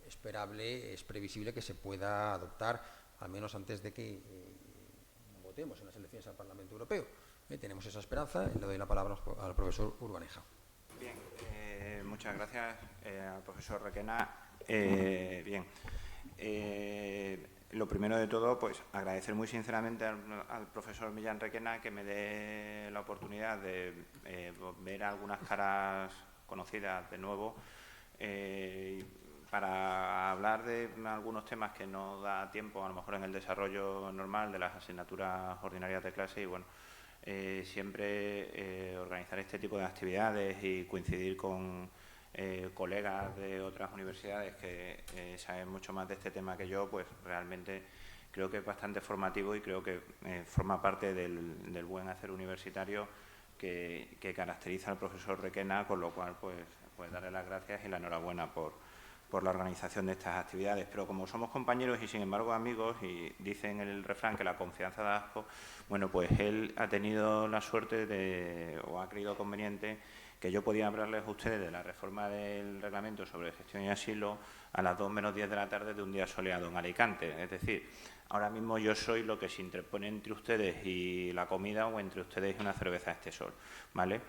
[SPEAKER 1] esperable, es previsible que se pueda adoptar al menos antes de que votemos en las elecciones al Parlamento Europeo. Tenemos esa esperanza y le doy la palabra al profesor Urbaneja.
[SPEAKER 3] Bien, muchas gracias al profesor Requena. Lo primero de todo, pues agradecer muy sinceramente al profesor Millán Requena que me dé la oportunidad de ver algunas caras conocidas de nuevo para hablar de algunos temas que no da tiempo, a lo mejor en el desarrollo normal de las asignaturas ordinarias de clase, y bueno, siempre organizar este tipo de actividades y coincidir con colegas de otras universidades que saben mucho más de este tema que yo, pues realmente creo que es bastante formativo y creo que forma parte del buen hacer universitario que caracteriza al profesor Requena, con lo cual pues darle las gracias y la enhorabuena por por la organización de estas actividades. Pero como somos compañeros y, sin embargo, amigos, y dicen el refrán que la confianza da asco, bueno, pues él ha tenido la suerte o ha creído conveniente que yo podía hablarles a ustedes de la reforma del reglamento sobre gestión y asilo a las 2 menos 10 de la tarde de un día soleado en Alicante. Es decir, ahora mismo yo soy lo que se interpone entre ustedes y la comida, o entre ustedes y una cerveza a este sol, ¿vale?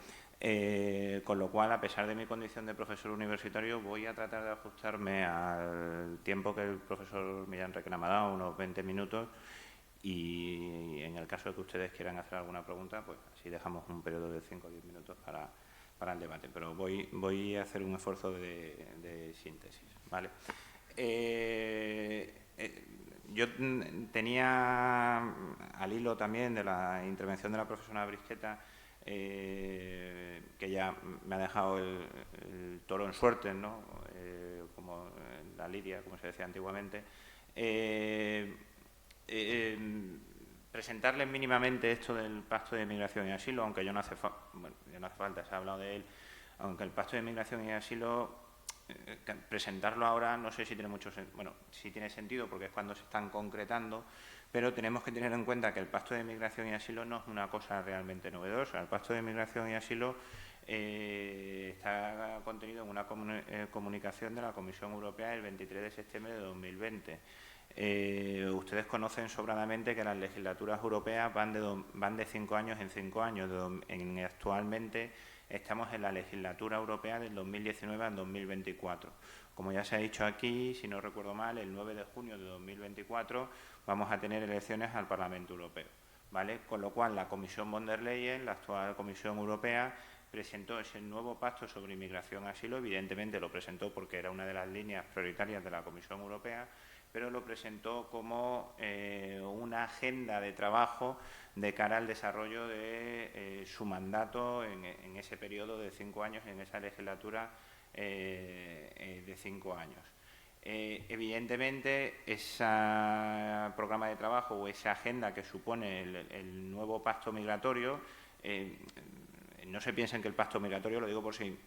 [SPEAKER 3] Con lo cual, a pesar de mi condición de profesor universitario, voy a tratar de ajustarme al tiempo que el profesor Millán Requena me ha dado, unos 20 minutos, y en el caso de que ustedes quieran hacer alguna pregunta, pues así dejamos un periodo de 5 o 10 minutos para el debate. Pero voy a hacer un esfuerzo de síntesis, ¿vale? Yo tenía, al hilo también de la intervención de la profesora Brisqueta, que ya me ha dejado el toro en suerte, ¿no? Como la lidia, como se decía antiguamente, presentarles mínimamente esto del Pacto de Migración y Asilo, aunque ya no hace falta, se ha hablado de él, aunque el Pacto de Migración y Asilo, presentarlo ahora no sé si tiene sí tiene sentido porque es cuando se están concretando, pero tenemos que tener en cuenta que el Pacto de Migración y Asilo no es una cosa realmente novedosa. El Pacto de Migración y Asilo está contenido en una comunicación de la Comisión Europea el 23 de septiembre de 2020. Ustedes conocen sobradamente que las legislaturas europeas van de 5 años en 5 años. Actualmente estamos en la legislatura europea del 2019 al 2024. Como ya se ha dicho aquí, si no recuerdo mal, el 9 de junio de 2024 vamos a tener elecciones al Parlamento Europeo, ¿vale? Con lo cual, la Comisión von der Leyen, la actual Comisión Europea, presentó ese nuevo pacto sobre inmigración y asilo. Evidentemente lo presentó porque era una de las líneas prioritarias de la Comisión Europea, pero lo presentó como una agenda de trabajo de cara al desarrollo de su mandato en ese periodo de 5 años, en esa legislatura de 5 años. Evidentemente, ese programa de trabajo o esa agenda que supone el nuevo pacto migratorio, no se piensen que el pacto migratorio, lo digo por si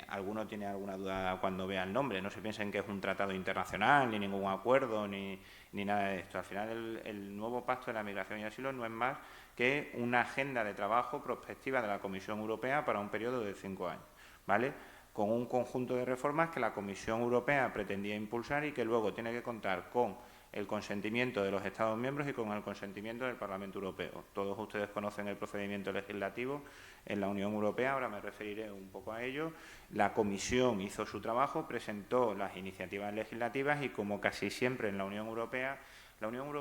[SPEAKER 3] alguno tiene alguna duda cuando vea el nombre, no se piensen que es un tratado internacional, ni ningún acuerdo, ni nada de esto. Al final, el nuevo pacto de la migración y asilo no es más que una agenda de trabajo prospectiva de la Comisión Europea para un periodo de 5 años, ¿vale? Con un conjunto de reformas que la Comisión Europea pretendía impulsar y que luego tiene que contar con el consentimiento de los Estados miembros y con el consentimiento del Parlamento Europeo. Todos ustedes conocen el procedimiento legislativo en la Unión Europea, ahora me referiré un poco a ello. La Comisión hizo su trabajo, presentó las iniciativas legislativas y, como casi siempre en la Unión Europea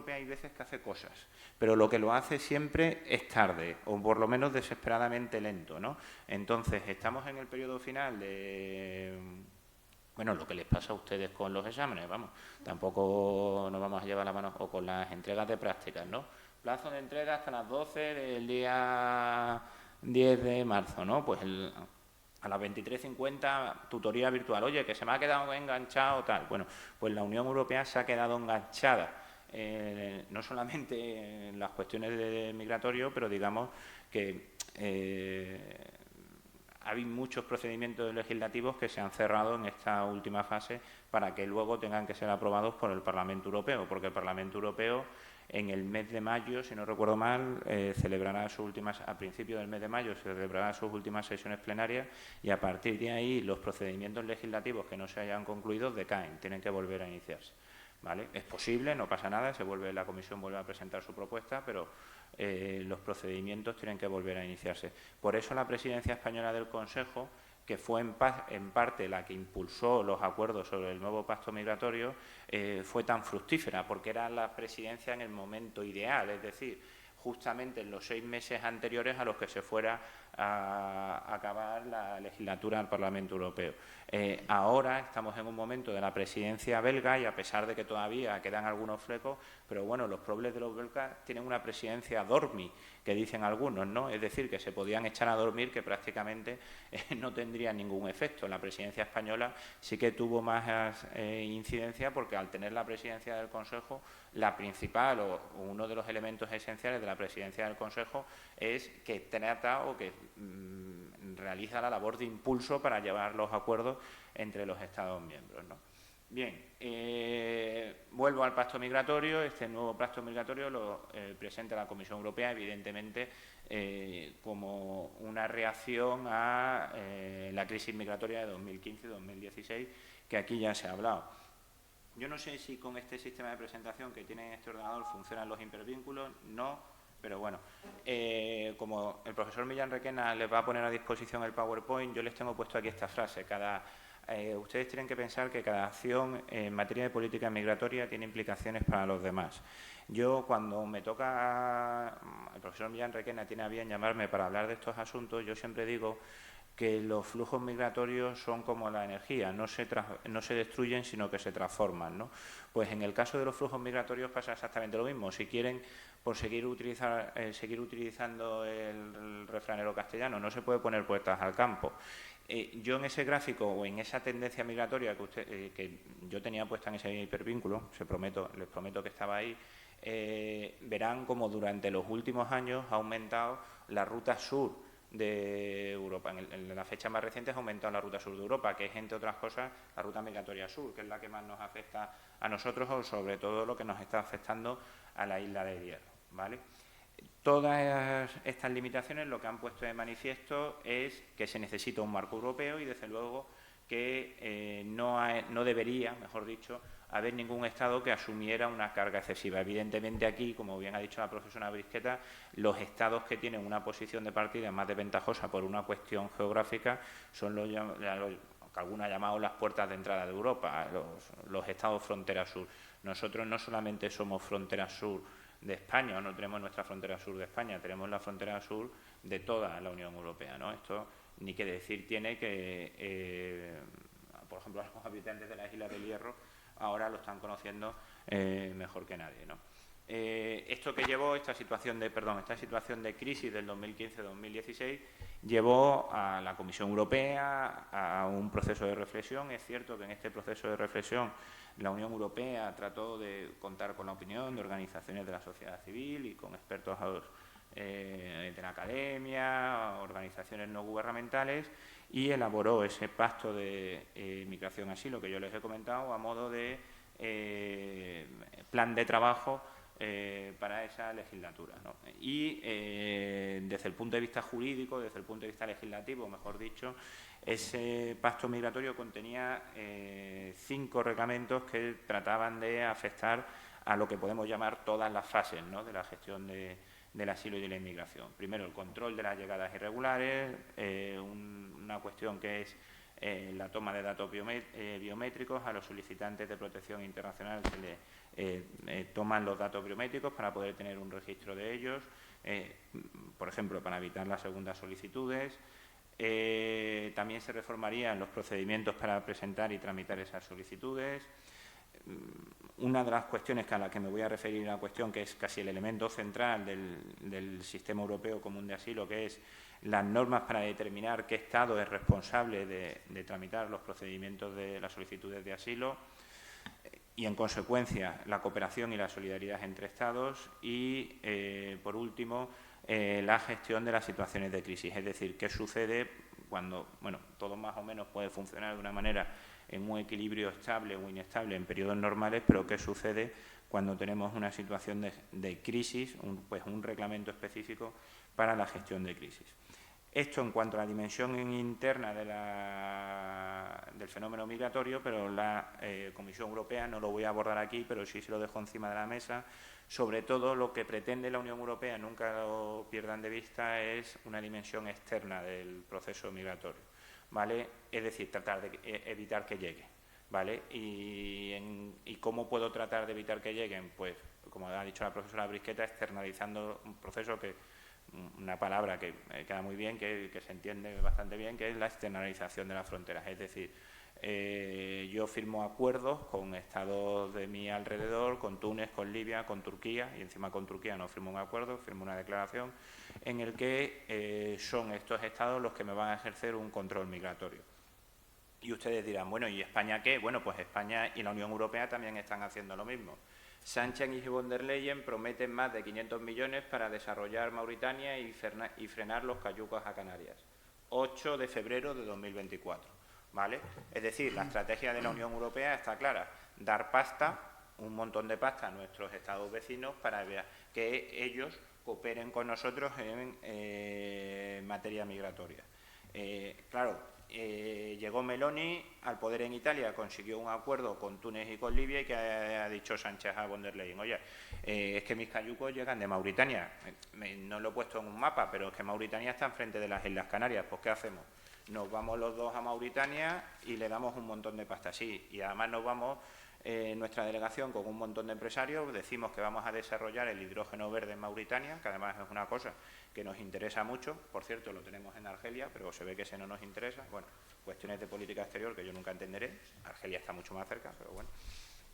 [SPEAKER 3] hay veces que hace cosas, pero lo que lo hace siempre es tarde, o por lo menos desesperadamente lento, ¿no? Entonces, estamos en el periodo final de... Bueno, lo que les pasa a ustedes con los exámenes, vamos, tampoco nos vamos a llevar la mano, o con las entregas de prácticas, ¿no? Plazo de entrega hasta las 12 del día 10 de marzo, ¿no? Pues a las 23:50, tutoría virtual. Oye, que se me ha quedado enganchado, tal. Bueno, pues la Unión Europea se ha quedado enganchada, no solamente en las cuestiones de migratorio, pero digamos que hay muchos procedimientos legislativos que se han cerrado en esta última fase para que luego tengan que ser aprobados por el Parlamento Europeo, porque el Parlamento Europeo en el mes de mayo, si no recuerdo mal, celebrará a principios del mes de mayo, celebrará sus últimas sesiones plenarias y a partir de ahí los procedimientos legislativos que no se hayan concluido decaen, tienen que volver a iniciarse, ¿vale? Es posible, no pasa nada, la Comisión vuelve a presentar su propuesta, pero los procedimientos tienen que volver a iniciarse. Por eso la presidencia española del Consejo, que fue en parte la que impulsó los acuerdos sobre el nuevo pacto migratorio, fue tan fructífera, porque era la presidencia en el momento ideal, es decir, justamente en los 6 meses anteriores a los que se fuera a acabar la legislatura del Parlamento Europeo. Ahora estamos en un momento de la presidencia belga y, a pesar de que todavía quedan algunos flecos, pero bueno, los problemas de los belgas tienen una presidencia dormi, que dicen algunos, ¿no? Es decir, que se podían echar a dormir, que prácticamente no tendrían ningún efecto. La presidencia española sí que tuvo más incidencia, porque al tener la presidencia del Consejo, la principal o uno de los elementos esenciales de la presidencia del Consejo es que trata o que realiza la labor de impulso para llevar los acuerdos entre los Estados miembros, ¿no? Bien, vuelvo al pacto migratorio. Este nuevo pacto migratorio lo presenta la Comisión Europea, evidentemente, como una reacción a la crisis migratoria de 2015-2016, que aquí ya se ha hablado. Yo no sé si con este sistema de presentación que tiene este ordenador funcionan los hipervínculos, no, pero bueno, como el profesor Millán Requena les va a poner a disposición el PowerPoint, yo les tengo puesto aquí esta frase. Ustedes tienen que pensar que cada acción en materia de política migratoria tiene implicaciones para los demás. Yo, cuando me toca, el profesor Millán Requena tiene a bien llamarme para hablar de estos asuntos, yo siempre digo que los flujos migratorios son como la energía, no se destruyen, sino que se transforman, ¿no? Pues en el caso de los flujos migratorios pasa exactamente lo mismo. Si quieren, por seguir utilizando el refranero castellano, no se puede poner puertas al campo. Yo en ese gráfico o en esa tendencia migratoria que yo tenía puesta en ese hipervínculo, les prometo que estaba ahí, verán como durante los últimos años ha aumentado la ruta sur de Europa. En la fecha más reciente ha aumentado la ruta sur de Europa, que es, entre otras cosas, la ruta migratoria sur, que es la que más nos afecta a nosotros, o sobre todo lo que nos está afectando a la isla de Hierro, ¿vale? Todas estas limitaciones lo que han puesto de manifiesto es que se necesita un marco europeo y, desde luego, que no debería, mejor dicho, haber ningún Estado que asumiera una carga excesiva. Evidentemente aquí, como bien ha dicho la profesora Brisqueta, los Estados que tienen una posición de partida más desventajosa por una cuestión geográfica son lo que algunos han llamado las puertas de entrada de Europa, los Estados frontera sur. Nosotros no solamente somos frontera sur de España, no tenemos nuestra frontera sur de España, tenemos la frontera sur de toda la Unión Europea, ¿no? Esto ni que decir tiene que, por ejemplo, los habitantes de las Islas del Hierro ahora lo están conociendo mejor que nadie, ¿no? Esto que llevó, esta situación de crisis del 2015-2016 llevó a la Comisión Europea a un proceso de reflexión. Es cierto que en este proceso de reflexión la Unión Europea trató de contar con la opinión de organizaciones de la sociedad civil y con expertos de la academia, organizaciones no gubernamentales, y elaboró ese pacto de migración-asilo que yo les he comentado a modo de plan de trabajo para esa legislatura, ¿no? Y desde el punto de vista jurídico, desde el punto de vista legislativo, mejor dicho, ese pacto migratorio contenía 5 reglamentos que trataban de afectar a lo que podemos llamar todas las fases, ¿no?, de la gestión del asilo y de la inmigración. Primero, el control de las llegadas irregulares, una cuestión que es la toma de datos biométricos. A los solicitantes de protección internacional se les toman los datos biométricos para poder tener un registro de ellos, por ejemplo, para evitar las segundas solicitudes. También se reformarían los procedimientos para presentar y tramitar esas solicitudes. Una de las cuestiones a la que me voy a referir, una cuestión que es casi el elemento central del sistema europeo común de asilo, que es las normas para determinar qué Estado es responsable de tramitar los procedimientos de las solicitudes de asilo y, en consecuencia, la cooperación y la solidaridad entre Estados y, por último, la gestión de las situaciones de crisis, es decir, qué sucede cuando, bueno, todo más o menos puede funcionar de una manera en un equilibrio estable o inestable en periodos normales, pero qué sucede cuando tenemos una situación de crisis, un reglamento específico para la gestión de crisis. Esto en cuanto a la dimensión interna del fenómeno migratorio, pero la Comisión Europea, no lo voy a abordar aquí, pero sí se lo dejo encima de la mesa. Sobre todo, lo que pretende la Unión Europea, nunca lo pierdan de vista, es una dimensión externa del proceso migratorio, ¿vale? Es decir, tratar de evitar que llegue, ¿vale? ¿Y cómo puedo tratar de evitar que lleguen? Pues, como ha dicho la profesora Brisqueta, externalizando un proceso una palabra que queda muy bien, que se entiende bastante bien, que es la externalización de las fronteras. Es decir, yo firmo acuerdos con estados de mi alrededor, con Túnez, con Libia, con Turquía, y encima con Turquía no firmo un acuerdo, firmo una declaración en el que son estos estados los que me van a ejercer un control migratorio. Y ustedes dirán, bueno, ¿y España qué? Bueno, pues España y la Unión Europea también están haciendo lo mismo. Sánchez y von der Leyen prometen más de 500 millones para desarrollar Mauritania y frenar los cayucos a Canarias. 8 de febrero de 2024. ¿vale? Es decir, la estrategia de la Unión Europea está clara: dar pasta, un montón de pasta a nuestros estados vecinos para que ellos cooperen con nosotros en materia migratoria. Claro, llegó Meloni al poder en Italia, consiguió un acuerdo con Túnez y con Libia, y que ha dicho Sánchez a von der Leyen: oye, es que mis cayucos llegan de Mauritania. No lo he puesto en un mapa, pero es que Mauritania está enfrente de las Islas Canarias. Pues ¿qué hacemos? Nos vamos los dos a Mauritania y le damos un montón de pasta, sí, y además nos vamos nuestra delegación con un montón de empresarios, decimos que vamos a desarrollar el hidrógeno verde en Mauritania, que además es una cosa que nos interesa mucho. Por cierto, lo tenemos en Argelia, pero se ve que ese no nos interesa. Bueno, cuestiones de política exterior que yo nunca entenderé. Argelia está mucho más cerca, pero bueno.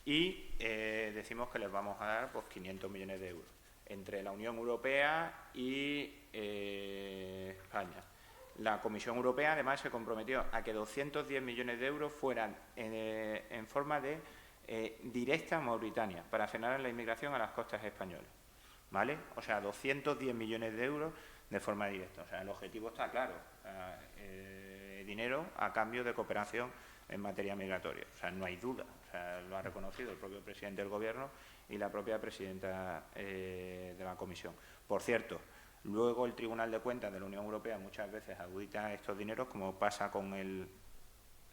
[SPEAKER 3] Y decimos que les vamos a dar pues 500 millones de euros entre la Unión Europea y España. La Comisión Europea además se comprometió a que 210 millones de euros fueran en forma de directa a Mauritania para frenar la inmigración a las costas españolas, ¿vale? O sea, 210 millones de euros de forma directa. O sea, el objetivo está claro: dinero a cambio de cooperación en materia migratoria. O sea, no hay duda. O sea, lo ha reconocido el propio presidente del Gobierno y la propia presidenta de la Comisión. Por cierto, luego el Tribunal de Cuentas de la Unión Europea muchas veces audita estos dineros, como pasa con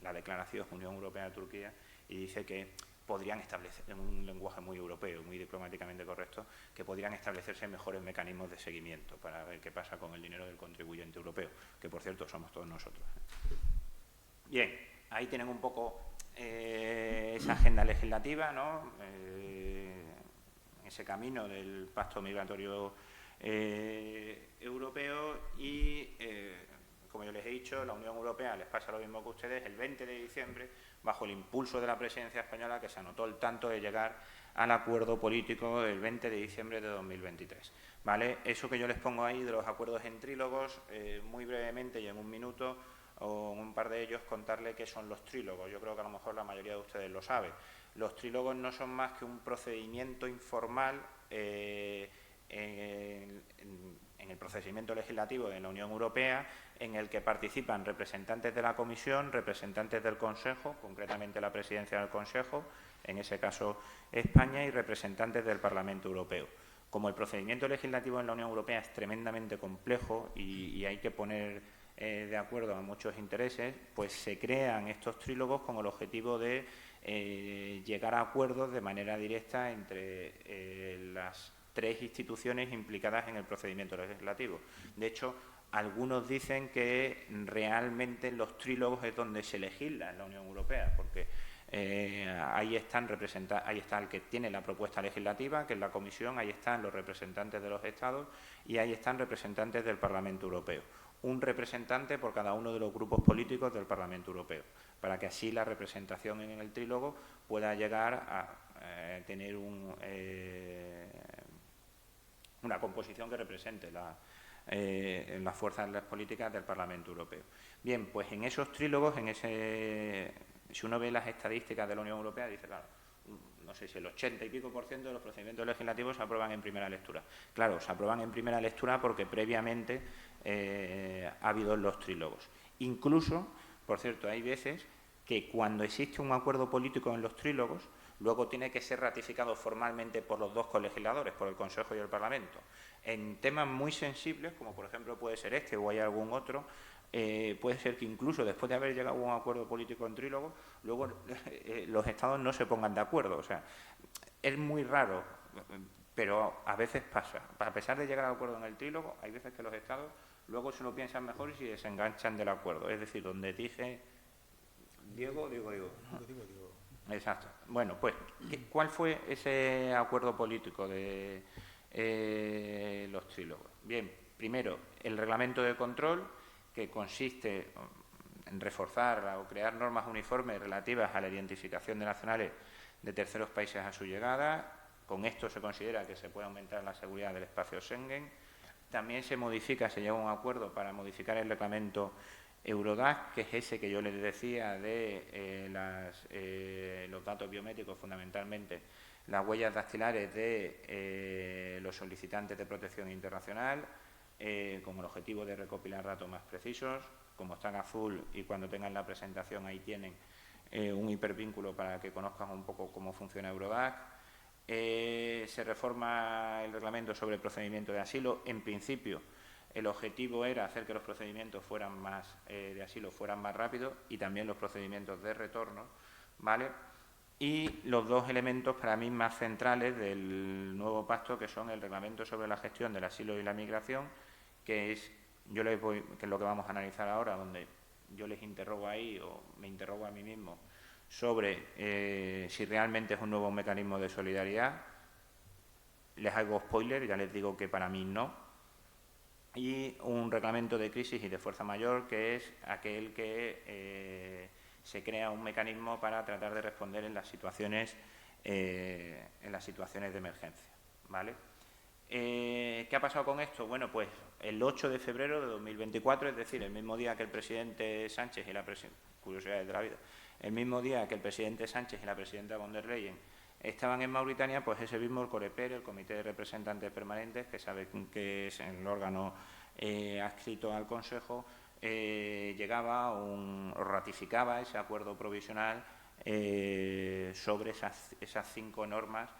[SPEAKER 3] la declaración Unión Europea-Turquía, y dice que podrían establecer, en un lenguaje muy europeo, muy diplomáticamente correcto, que podrían establecerse mejores mecanismos de seguimiento para ver qué pasa con el dinero del contribuyente europeo, que por cierto somos todos nosotros. Bien, ahí tienen un poco esa agenda legislativa, ¿no? Ese camino del pacto migratorio europeo y, como yo les he dicho, la Unión Europea les pasa lo mismo que a ustedes. El 20 de diciembre, bajo el impulso de la presidencia española, que se anotó el tanto de llegar al acuerdo político el 20 de diciembre de 2023. ¿Vale? Eso que yo les pongo ahí de los acuerdos en trílogos, muy brevemente y en un minuto o en un par de ellos contarle qué son los trílogos. Yo creo que a lo mejor la mayoría de ustedes lo sabe. Los trílogos no son más que un procedimiento informal en el procedimiento legislativo de la Unión Europea, en el que participan representantes de la Comisión, representantes del Consejo, concretamente la Presidencia del Consejo, en ese caso España, y representantes del Parlamento Europeo. Como el procedimiento legislativo en la Unión Europea es tremendamente complejo y hay que poner de acuerdo a muchos intereses, pues se crean estos trílogos con el objetivo de llegar a acuerdos de manera directa entre las tres instituciones implicadas en el procedimiento legislativo. De hecho, algunos dicen que realmente los trílogos es donde se legisla en la Unión Europea, porque ahí está el que tiene la propuesta legislativa, que es la Comisión, ahí están los representantes de los Estados y ahí están representantes del Parlamento Europeo. Un representante por cada uno de los grupos políticos del Parlamento Europeo, para que así la representación en el trílogo pueda llegar a tener una composición que represente las fuerzas las políticas del Parlamento Europeo. Bien, pues en esos trílogos, si uno ve las estadísticas de la Unión Europea, dice, claro, no sé si el 80 y pico % de los procedimientos legislativos se aprueban en primera lectura. Claro, se aprueban en primera lectura porque previamente ha habido los trílogos. Incluso, por cierto, hay veces que cuando existe un acuerdo político en los trílogos, luego tiene que ser ratificado formalmente por los dos colegisladores, por el Consejo y el Parlamento. En temas muy sensibles, como por ejemplo puede ser este o hay algún otro, puede ser que incluso después de haber llegado a un acuerdo político en trílogo, luego los Estados no se pongan de acuerdo. O sea, es muy raro, pero a veces pasa. A pesar de llegar a acuerdo en el trílogo, hay veces que los Estados luego se lo piensan mejor y se desenganchan del acuerdo. Es decir, donde dije Diego. Exacto. Bueno, pues, ¿cuál fue ese acuerdo político de los trílogos? Bien, primero, el reglamento de control, que consiste en reforzar o crear normas uniformes relativas a la identificación de nacionales de terceros países a su llegada. Con esto se considera que se puede aumentar la seguridad del espacio Schengen. También se llega a un acuerdo para modificar el reglamento Eurodac, que es ese que yo les decía de los datos biométricos, fundamentalmente las huellas dactilares de los solicitantes de protección internacional, con el objetivo de recopilar datos más precisos. como está en azul, y cuando tengan la presentación ahí tienen un hipervínculo para que conozcan un poco cómo funciona Eurodac. Se reforma el reglamento sobre el procedimiento de asilo. En principio, el objetivo era hacer que los procedimientos de asilo fueran más rápidos y también los procedimientos de retorno, ¿vale? Y los dos elementos para mí más centrales del nuevo pacto, que son el reglamento sobre la gestión del asilo y la migración, que es lo que vamos a analizar ahora, donde yo les interrogo ahí o me interrogo a mí mismo sobre si realmente es un nuevo mecanismo de solidaridad. Les hago spoiler, ya les digo que para mí no. Y un reglamento de crisis y de fuerza mayor, que es aquel que se crea un mecanismo para tratar de responder en las situaciones de emergencia, ¿vale? ¿Qué ha pasado con esto? Bueno, pues el 8 de febrero de 2024, es decir, el mismo día que el presidente Sánchez y la presidenta, curiosidades de la vida, el mismo día que el presidente Sánchez y la presidenta von der Leyen estaban en Mauritania, pues ese mismo el COREPER, el Comité de Representantes Permanentes, que sabe que es el órgano adscrito al Consejo, ratificaba ese acuerdo provisional sobre esas 5 normas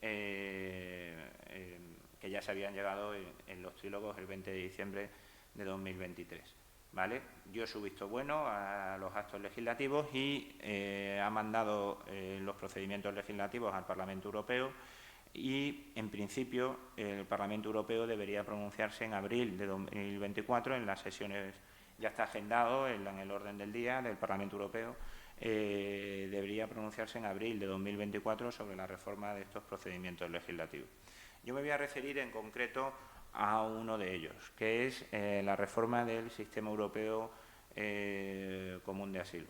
[SPEAKER 3] que ya se habían llegado en los trílogos el 20 de diciembre de 2023. ¿Vale? Dio su visto bueno a los actos legislativos y ha mandado los procedimientos legislativos al Parlamento Europeo y, en principio, el Parlamento Europeo debería pronunciarse en abril de 2024 en las sesiones. Ya está agendado en el orden del día del Parlamento Europeo. Debería pronunciarse en abril de 2024 sobre la reforma de estos procedimientos legislativos. Yo me voy a referir en concreto a uno de ellos, que es la reforma del Sistema Europeo Común de Asilo.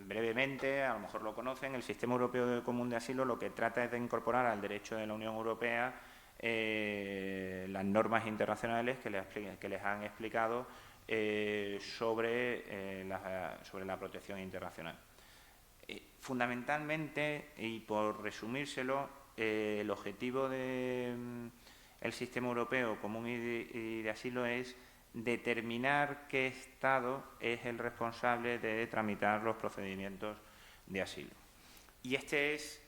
[SPEAKER 3] Brevemente, a lo mejor lo conocen, el Sistema Europeo Común de Asilo lo que trata es de incorporar al derecho de la Unión Europea las normas internacionales que les han explicado sobre la protección internacional. Fundamentalmente, y por resumírselo, el objetivo del Sistema Europeo Común y de Asilo es determinar qué Estado es el responsable de tramitar los procedimientos de asilo. Y este es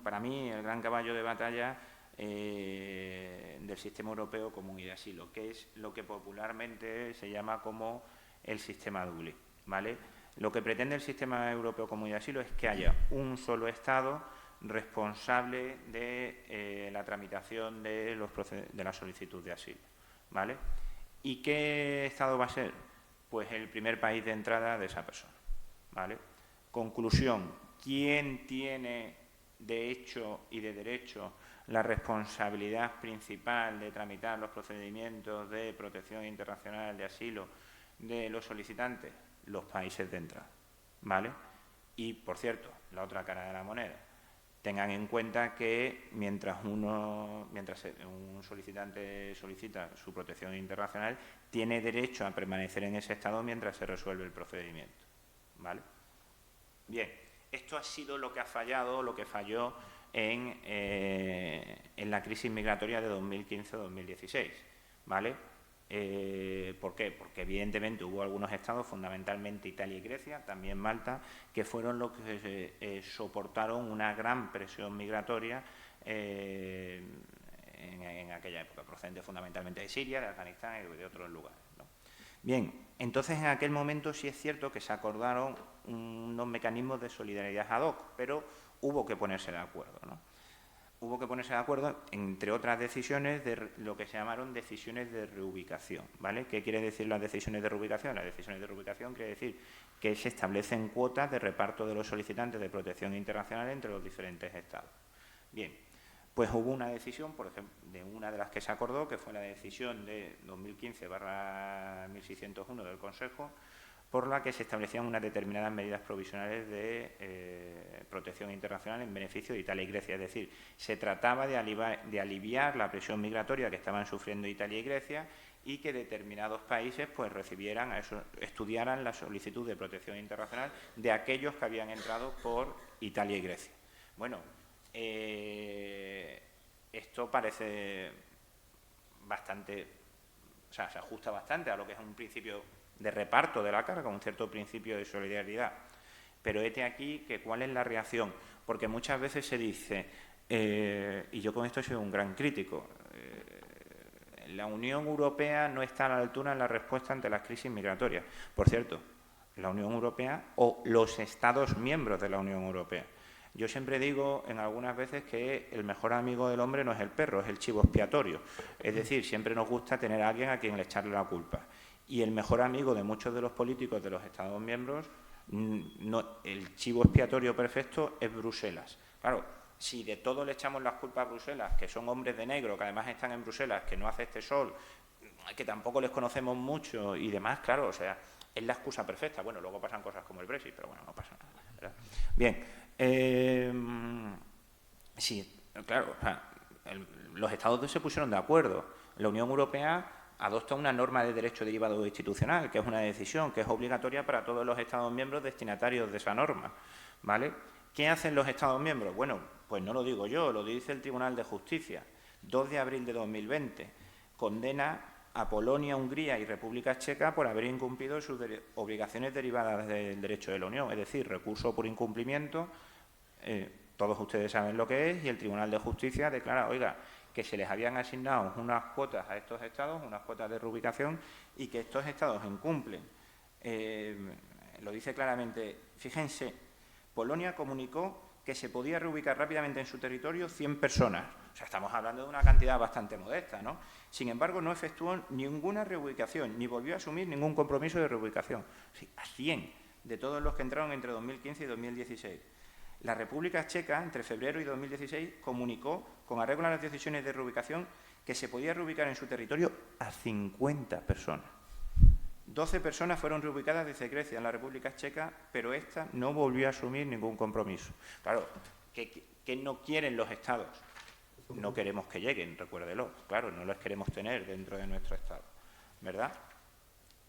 [SPEAKER 3] para mí, el gran caballo de batalla del Sistema Europeo Común y de Asilo, que es lo que popularmente se llama como el sistema Dublín, ¿vale? Lo que pretende el Sistema Europeo Común de Asilo es que haya un solo Estado responsable de la tramitación de la solicitud de asilo, ¿vale? ¿Y qué Estado va a ser? Pues el primer país de entrada de esa persona, ¿vale? Conclusión, ¿quién tiene de hecho y de derecho la responsabilidad principal de tramitar los procedimientos de protección internacional de asilo de los solicitantes? Los países de entrada, ¿vale? Y, por cierto, la otra cara de la moneda, tengan en cuenta que mientras un solicitante solicita su protección internacional, tiene derecho a permanecer en ese estado mientras se resuelve el procedimiento, ¿vale? Bien, esto ha sido lo que ha fallado, lo que falló en la crisis migratoria de 2015-2016, ¿vale? ¿Por qué? Porque evidentemente hubo algunos estados, fundamentalmente Italia y Grecia, también Malta, que fueron los que soportaron una gran presión migratoria en aquella época, procedente fundamentalmente de Siria, de Afganistán y de otros lugares, ¿no? Bien, entonces en aquel momento sí es cierto que se acordaron unos mecanismos de solidaridad ad hoc, pero hubo que ponerse de acuerdo, ¿no? Hubo que ponerse de acuerdo, entre otras decisiones, de lo que se llamaron decisiones de reubicación, ¿vale? ¿Qué quiere decir las decisiones de reubicación? Las decisiones de reubicación quiere decir que se establecen cuotas de reparto de los solicitantes de protección internacional entre los diferentes estados. Bien, pues hubo una decisión, por ejemplo, de una de las que se acordó, que fue la decisión de 2015/1601 del Consejo, por la que se establecían unas determinadas medidas provisionales de protección internacional en beneficio de Italia y Grecia. Es decir, se trataba de aliviar la presión migratoria que estaban sufriendo Italia y Grecia y que determinados países pues estudiaran la solicitud de protección internacional de aquellos que habían entrado por Italia y Grecia. Bueno, esto parece bastante, o sea, se ajusta bastante a lo que es un principio de reparto de la carga, un cierto principio de solidaridad. Pero hete aquí que cuál es la reacción, porque muchas veces se dice, y yo con esto soy un gran crítico, la Unión Europea no está a la altura en la respuesta ante las crisis migratorias. Por cierto, la Unión Europea o los Estados miembros de la Unión Europea. Yo siempre digo en algunas veces que el mejor amigo del hombre no es el perro, es el chivo expiatorio. Es decir, siempre nos gusta tener a alguien a quien le echarle la culpa. Y el mejor amigo de muchos de los políticos de los Estados miembros, el chivo expiatorio perfecto es Bruselas. Claro, si de todo le echamos las culpas a Bruselas, que son hombres de negro, que además están en Bruselas, que no hace este sol, que tampoco les conocemos mucho y demás, claro, o sea, es la excusa perfecta. Bueno, luego pasan cosas como el Brexit, pero bueno, no pasa nada, ¿verdad? Bien, sí, claro, o sea, los Estados se pusieron de acuerdo. La Unión Europea adopta una norma de derecho derivado institucional, que es una decisión que es obligatoria para todos los Estados miembros destinatarios de esa norma, ¿vale? ¿Qué hacen los Estados miembros? Bueno, pues no lo digo yo, lo dice el Tribunal de Justicia. 2 de abril de 2020, condena a Polonia, Hungría y República Checa por haber incumplido sus obligaciones derivadas del derecho de la Unión, es decir, recurso por incumplimiento, todos ustedes saben lo que es, y el Tribunal de Justicia declara, oiga, que se les habían asignado unas cuotas a estos estados, unas cuotas de reubicación, y que estos estados incumplen. Lo dice claramente, fíjense, Polonia comunicó que se podía reubicar rápidamente en su territorio 100 personas. O sea, estamos hablando de una cantidad bastante modesta, ¿no? Sin embargo, no efectuó ninguna reubicación, ni volvió a asumir ningún compromiso de reubicación. Sí, a 100 de todos los que entraron entre 2015 y 2016. La República Checa, entre febrero y 2016, comunicó, con arreglo a las decisiones de reubicación, que se podía reubicar en su territorio a 50 personas. 12 personas fueron reubicadas desde Grecia en la República Checa, pero esta no volvió a asumir ningún compromiso. Claro, ¿qué no quieren los estados? No queremos que lleguen, recuérdelo. Claro, no los queremos tener dentro de nuestro estado, ¿verdad?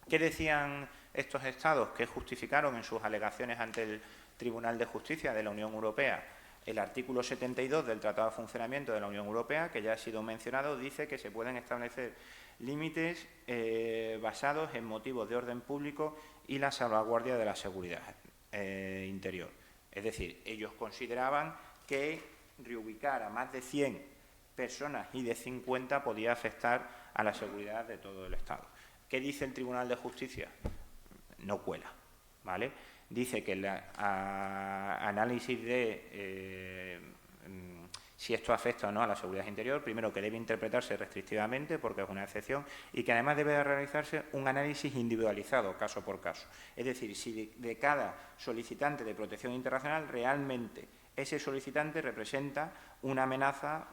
[SPEAKER 3] ¿Qué decían estos estados que justificaron en sus alegaciones ante el Tribunal de Justicia de la Unión Europea? El artículo 72 del Tratado de Funcionamiento de la Unión Europea, que ya ha sido mencionado, dice que se pueden establecer límites basados en motivos de orden público y la salvaguardia de la seguridad interior. Es decir, ellos consideraban que reubicar a más de 100 personas y de 50 podía afectar a la seguridad de todo el Estado. ¿Qué dice el Tribunal de Justicia? No cuela, ¿vale? Dice que el análisis de si esto afecta o no a la seguridad interior, primero que debe interpretarse restrictivamente porque es una excepción y que además debe realizarse un análisis individualizado, caso por caso. Es decir, si de cada solicitante de protección internacional realmente ese solicitante representa una amenaza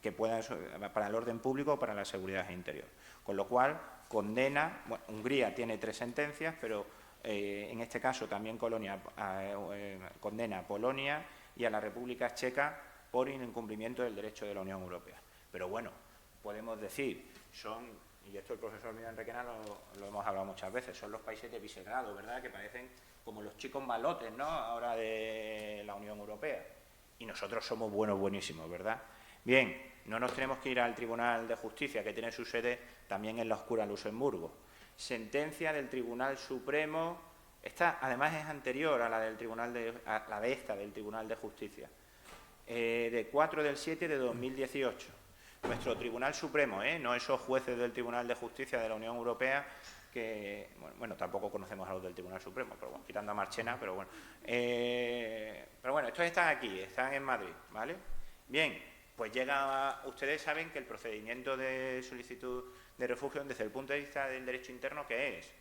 [SPEAKER 3] que pueda para el orden público o para la seguridad interior. Con lo cual, condena, bueno, Hungría tiene 3 sentencias, pero en este caso también condena a Polonia y a la República Checa por incumplimiento del derecho de la Unión Europea. Pero bueno, podemos decir, y esto el profesor Miguel Requena lo hemos hablado muchas veces, son los países de Visegrado, ¿verdad?, que parecen como los chicos malotes, ¿no?, ahora de la Unión Europea. Y nosotros somos buenísimos, ¿verdad? Bien, no nos tenemos que ir al Tribunal de Justicia, que tiene su sede también en la oscura Luxemburgo. Sentencia del Tribunal Supremo, esta además es anterior a la del Tribunal del Tribunal de Justicia, de 4/7 de 2018. Nuestro Tribunal Supremo, no esos jueces del Tribunal de Justicia de la Unión Europea que, bueno, tampoco conocemos a los del Tribunal Supremo, pero bueno, quitando a Marchena, pero bueno. Pero bueno, estos están aquí, están en Madrid, ¿vale? Bien, pues ustedes saben que el procedimiento de solicitud de refugio, desde el punto de vista del derecho interno, ¿qué es?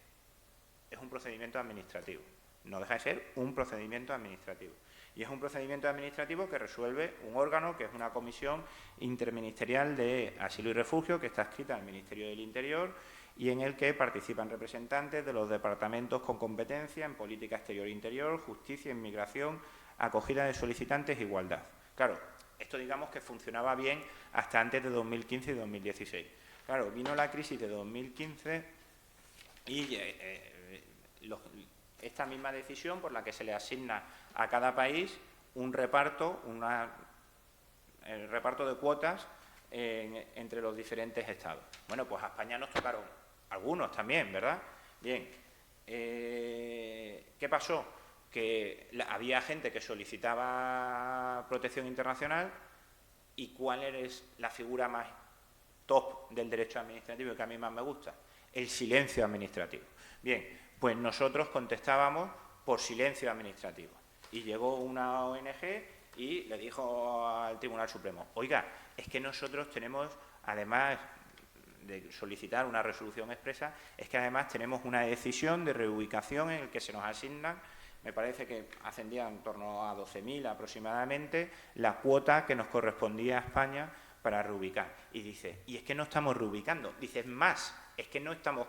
[SPEAKER 3] Es un procedimiento administrativo. No deja de ser un procedimiento administrativo. Y es un procedimiento administrativo que resuelve un órgano, que es una comisión interministerial de asilo y refugio, que está adscrita al Ministerio del Interior y en el que participan representantes de los departamentos con competencia en política exterior e interior, justicia, inmigración, acogida de solicitantes e igualdad. Claro, esto digamos que funcionaba bien hasta antes de 2015 y 2016. Claro, vino la crisis de 2015 y esta misma decisión por la que se le asigna a cada país un reparto, el reparto de cuotas entre los diferentes estados. Bueno, pues a España nos tocaron algunos también, ¿verdad? Bien, ¿qué pasó? Que había gente que solicitaba protección internacional y ¿cuál es la figura más top del derecho administrativo que a mí más me gusta? El silencio administrativo. Bien, pues nosotros contestábamos por silencio administrativo y llegó una ONG y le dijo al Tribunal Supremo, oiga, es que nosotros tenemos, además de solicitar una resolución expresa, es que además tenemos una decisión de reubicación en el que se nos asignan, me parece que ascendía en torno a 12.000 aproximadamente, la cuota que nos correspondía a España para reubicar. Y dice, y es que no estamos reubicando, dice, es más, es que no estamos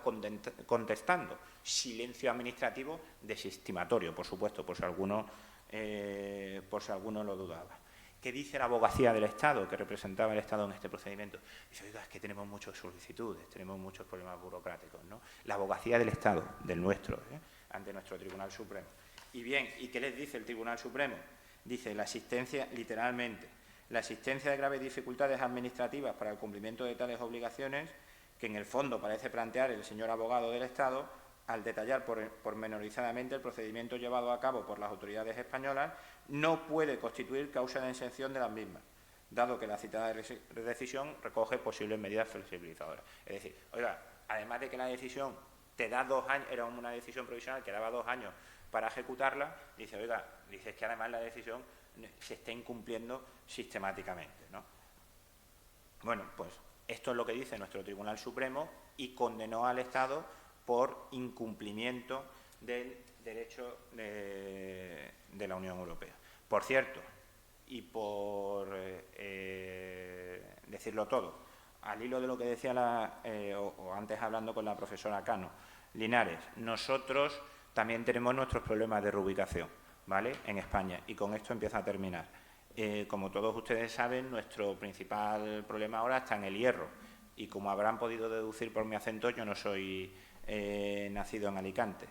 [SPEAKER 3] contestando. Silencio administrativo desestimatorio, por supuesto, por si alguno lo dudaba. ¿Qué dice la abogacía del Estado, que representaba el Estado en este procedimiento? Dice, oiga, es que tenemos muchas solicitudes, tenemos muchos problemas burocráticos, ¿no? La abogacía del Estado, del nuestro, ante nuestro Tribunal Supremo. Y bien, ¿y qué les dice el Tribunal Supremo? Dice, la asistencia, literalmente, la existencia de graves dificultades administrativas para el cumplimiento de tales obligaciones, que en el fondo parece plantear el señor abogado del Estado, al detallar pormenorizadamente el procedimiento llevado a cabo por las autoridades españolas, no puede constituir causa de exención de las mismas, dado que la citada decisión recoge posibles medidas flexibilizadoras. Es decir, oiga, además de que la decisión te da 2 años, era una decisión provisional que daba 2 años para ejecutarla, dice, oiga, dice es que además la decisión se está incumpliendo sistemáticamente, ¿no? Bueno, pues esto es lo que dice nuestro Tribunal Supremo y condenó al Estado por incumplimiento del derecho de la Unión Europea. Por cierto, y por decirlo todo, al hilo de lo que decía o antes hablando con la profesora Cano, Linares, nosotros también tenemos nuestros problemas de reubicación, ¿vale?, en España, y con esto empiezo a terminar. Como todos ustedes saben, nuestro principal problema ahora está en El Hierro, y como habrán podido deducir por mi acento, yo no soy nacido en Alicante.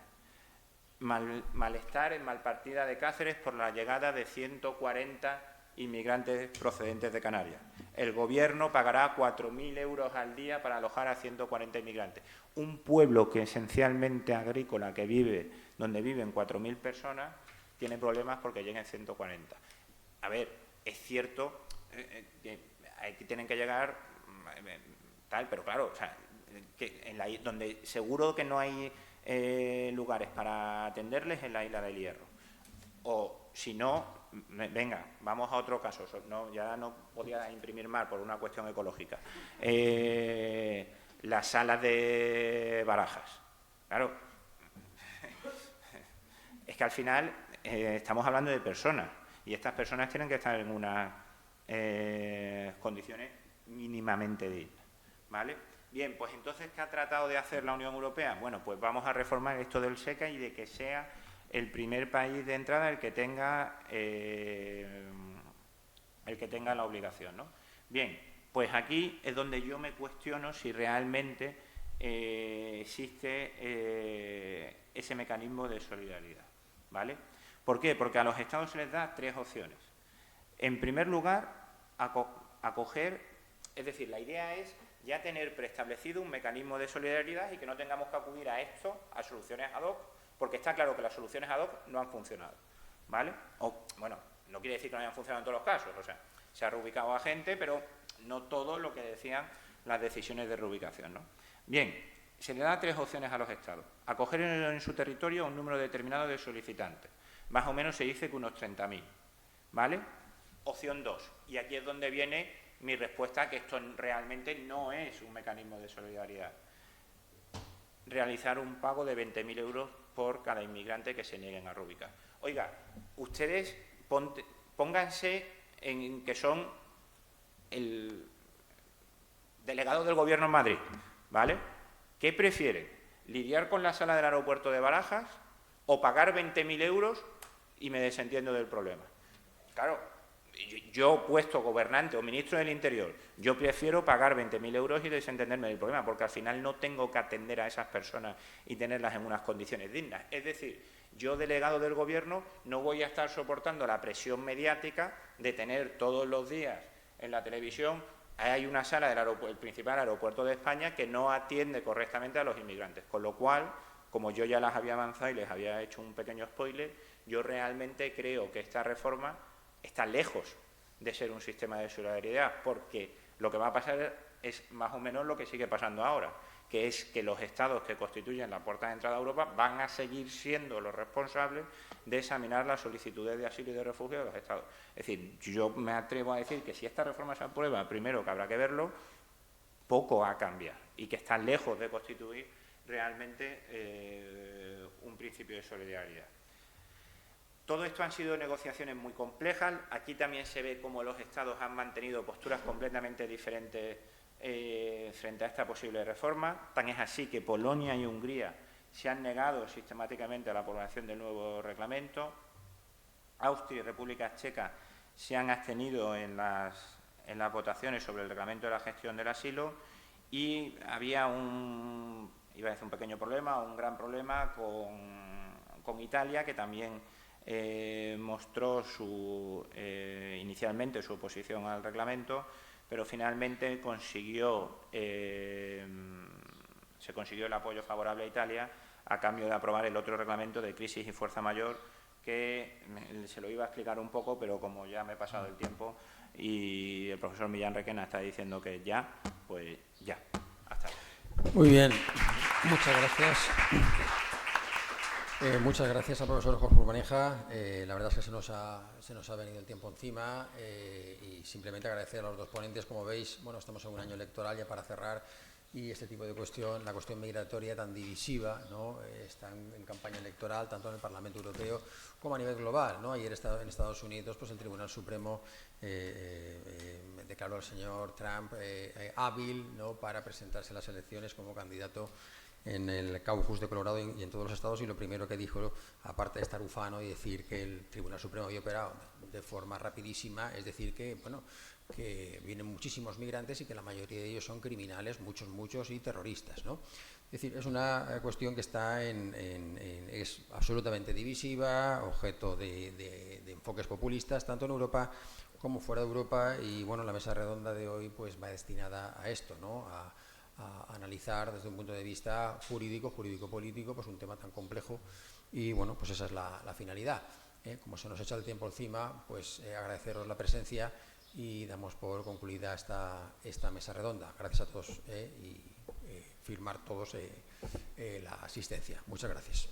[SPEAKER 3] Malestar en Malpartida de Cáceres por la llegada de 140 inmigrantes procedentes de Canarias. El Gobierno pagará 4.000 euros al día para alojar a 140 inmigrantes. Un pueblo que esencialmente agrícola, donde viven 4.000 personas, tiene problemas porque lleguen 140. A ver, es cierto que tienen que llegar tal, pero claro, o sea, donde seguro que no hay lugares para atenderles en la isla del Hierro. O si no, venga, vamos a otro caso. No, ya no podía imprimir más por una cuestión ecológica. Las salas de Barajas. Claro, es que al final estamos hablando de personas y estas personas tienen que estar en unas condiciones mínimamente dignas, ¿vale? Bien, pues entonces, ¿qué ha tratado de hacer la Unión Europea? Bueno, pues vamos a reformar esto del SECA y de que sea el primer país de entrada el que tenga la obligación, ¿no? Bien, pues aquí es donde yo me cuestiono si realmente existe ese mecanismo de solidaridad, ¿vale? ¿Por qué? Porque a los Estados se les da 3 opciones. En primer lugar, acoger, es decir, la idea es ya tener preestablecido un mecanismo de solidaridad y que no tengamos que acudir a soluciones ad hoc, porque está claro que las soluciones ad hoc no han funcionado, ¿vale? Bueno, no quiere decir que no hayan funcionado en todos los casos, o sea, se ha reubicado a gente, pero no todo lo que decían las decisiones de reubicación, ¿no? Bien, se le da 3 opciones a los Estados. Acoger en su territorio un número determinado de solicitantes. Más o menos se dice que unos 30.000, ¿vale? Opción 2, y aquí es donde viene mi respuesta, que esto realmente no es un mecanismo de solidaridad. Realizar un pago de 20.000 euros por cada inmigrante que se nieguen a reubicar. Oiga, ustedes pónganse en que son el delegado del Gobierno en Madrid, ¿vale? ¿Qué prefieren? ¿Lidiar con la sala del aeropuerto de Barajas o pagar 20.000 euros y me desentiendo del problema? Claro, yo puesto gobernante o ministro del Interior, yo prefiero pagar 20.000 euros y desentenderme del problema, porque al final no tengo que atender a esas personas y tenerlas en unas condiciones dignas. Es decir, yo, delegado del Gobierno, no voy a estar soportando la presión mediática de tener todos los días en la televisión hay una sala del principal aeropuerto de España que no atiende correctamente a los inmigrantes, con lo cual, como yo ya las había avanzado y les había hecho un pequeño spoiler, yo realmente creo que esta reforma está lejos de ser un sistema de solidaridad, porque lo que va a pasar es más o menos lo que sigue pasando ahora, que es que los estados que constituyen la puerta de entrada a Europa van a seguir siendo los responsables de examinar las solicitudes de asilo y de refugio de los estados. Es decir, yo me atrevo a decir que si esta reforma se aprueba, primero que habrá que verlo, poco va a cambiar y que está lejos de constituir realmente un principio de solidaridad. Todo esto han sido negociaciones muy complejas. Aquí también se ve cómo los estados han mantenido posturas completamente diferentes frente a esta posible reforma. Tan es así que Polonia y Hungría se han negado sistemáticamente a la aprobación del nuevo reglamento. Austria y República Checa se han abstenido en las votaciones sobre el reglamento de la gestión del asilo, y había un pequeño problema, un gran problema con Italia, que también mostró inicialmente su oposición al reglamento, pero finalmente se consiguió el apoyo favorable a Italia a cambio de aprobar el otro reglamento de crisis y fuerza mayor, que se lo iba a explicar un poco, pero como ya me he pasado el tiempo y el profesor Millán Requena está diciendo que ya, pues ya. Hasta luego.
[SPEAKER 1] Muy bien, muchas gracias. Muchas gracias al profesor Jorge Urbaneja. La verdad es que se nos ha venido el tiempo encima, y simplemente agradecer a los dos ponentes. Como veis, bueno, estamos en un año electoral ya para cerrar, y este tipo de cuestión, la cuestión migratoria tan divisiva, ¿no? Está en campaña electoral tanto en el Parlamento Europeo como a nivel global, ¿no? Ayer en Estados Unidos, pues el Tribunal Supremo declaró al señor Trump hábil, ¿no?, para presentarse a las elecciones como candidato en el caucus de Colorado y en todos los estados, y lo primero que dijo, aparte de estar ufano y decir que el Tribunal Supremo había operado de forma rapidísima, es decir que, bueno, que vienen muchísimos migrantes y que la mayoría de ellos son criminales, muchos, y terroristas, ¿no? Es decir, es una cuestión que está es absolutamente divisiva, objeto de enfoques populistas, tanto en Europa como fuera de Europa, y bueno, la mesa redonda de hoy pues va destinada a esto, ¿no?, a analizar desde un punto de vista jurídico-político, pues un tema tan complejo, y bueno, pues esa es la finalidad. Como se nos echa el tiempo encima, pues agradeceros la presencia y damos por concluida esta mesa redonda. Gracias a todos y firmar todos la asistencia. Muchas gracias.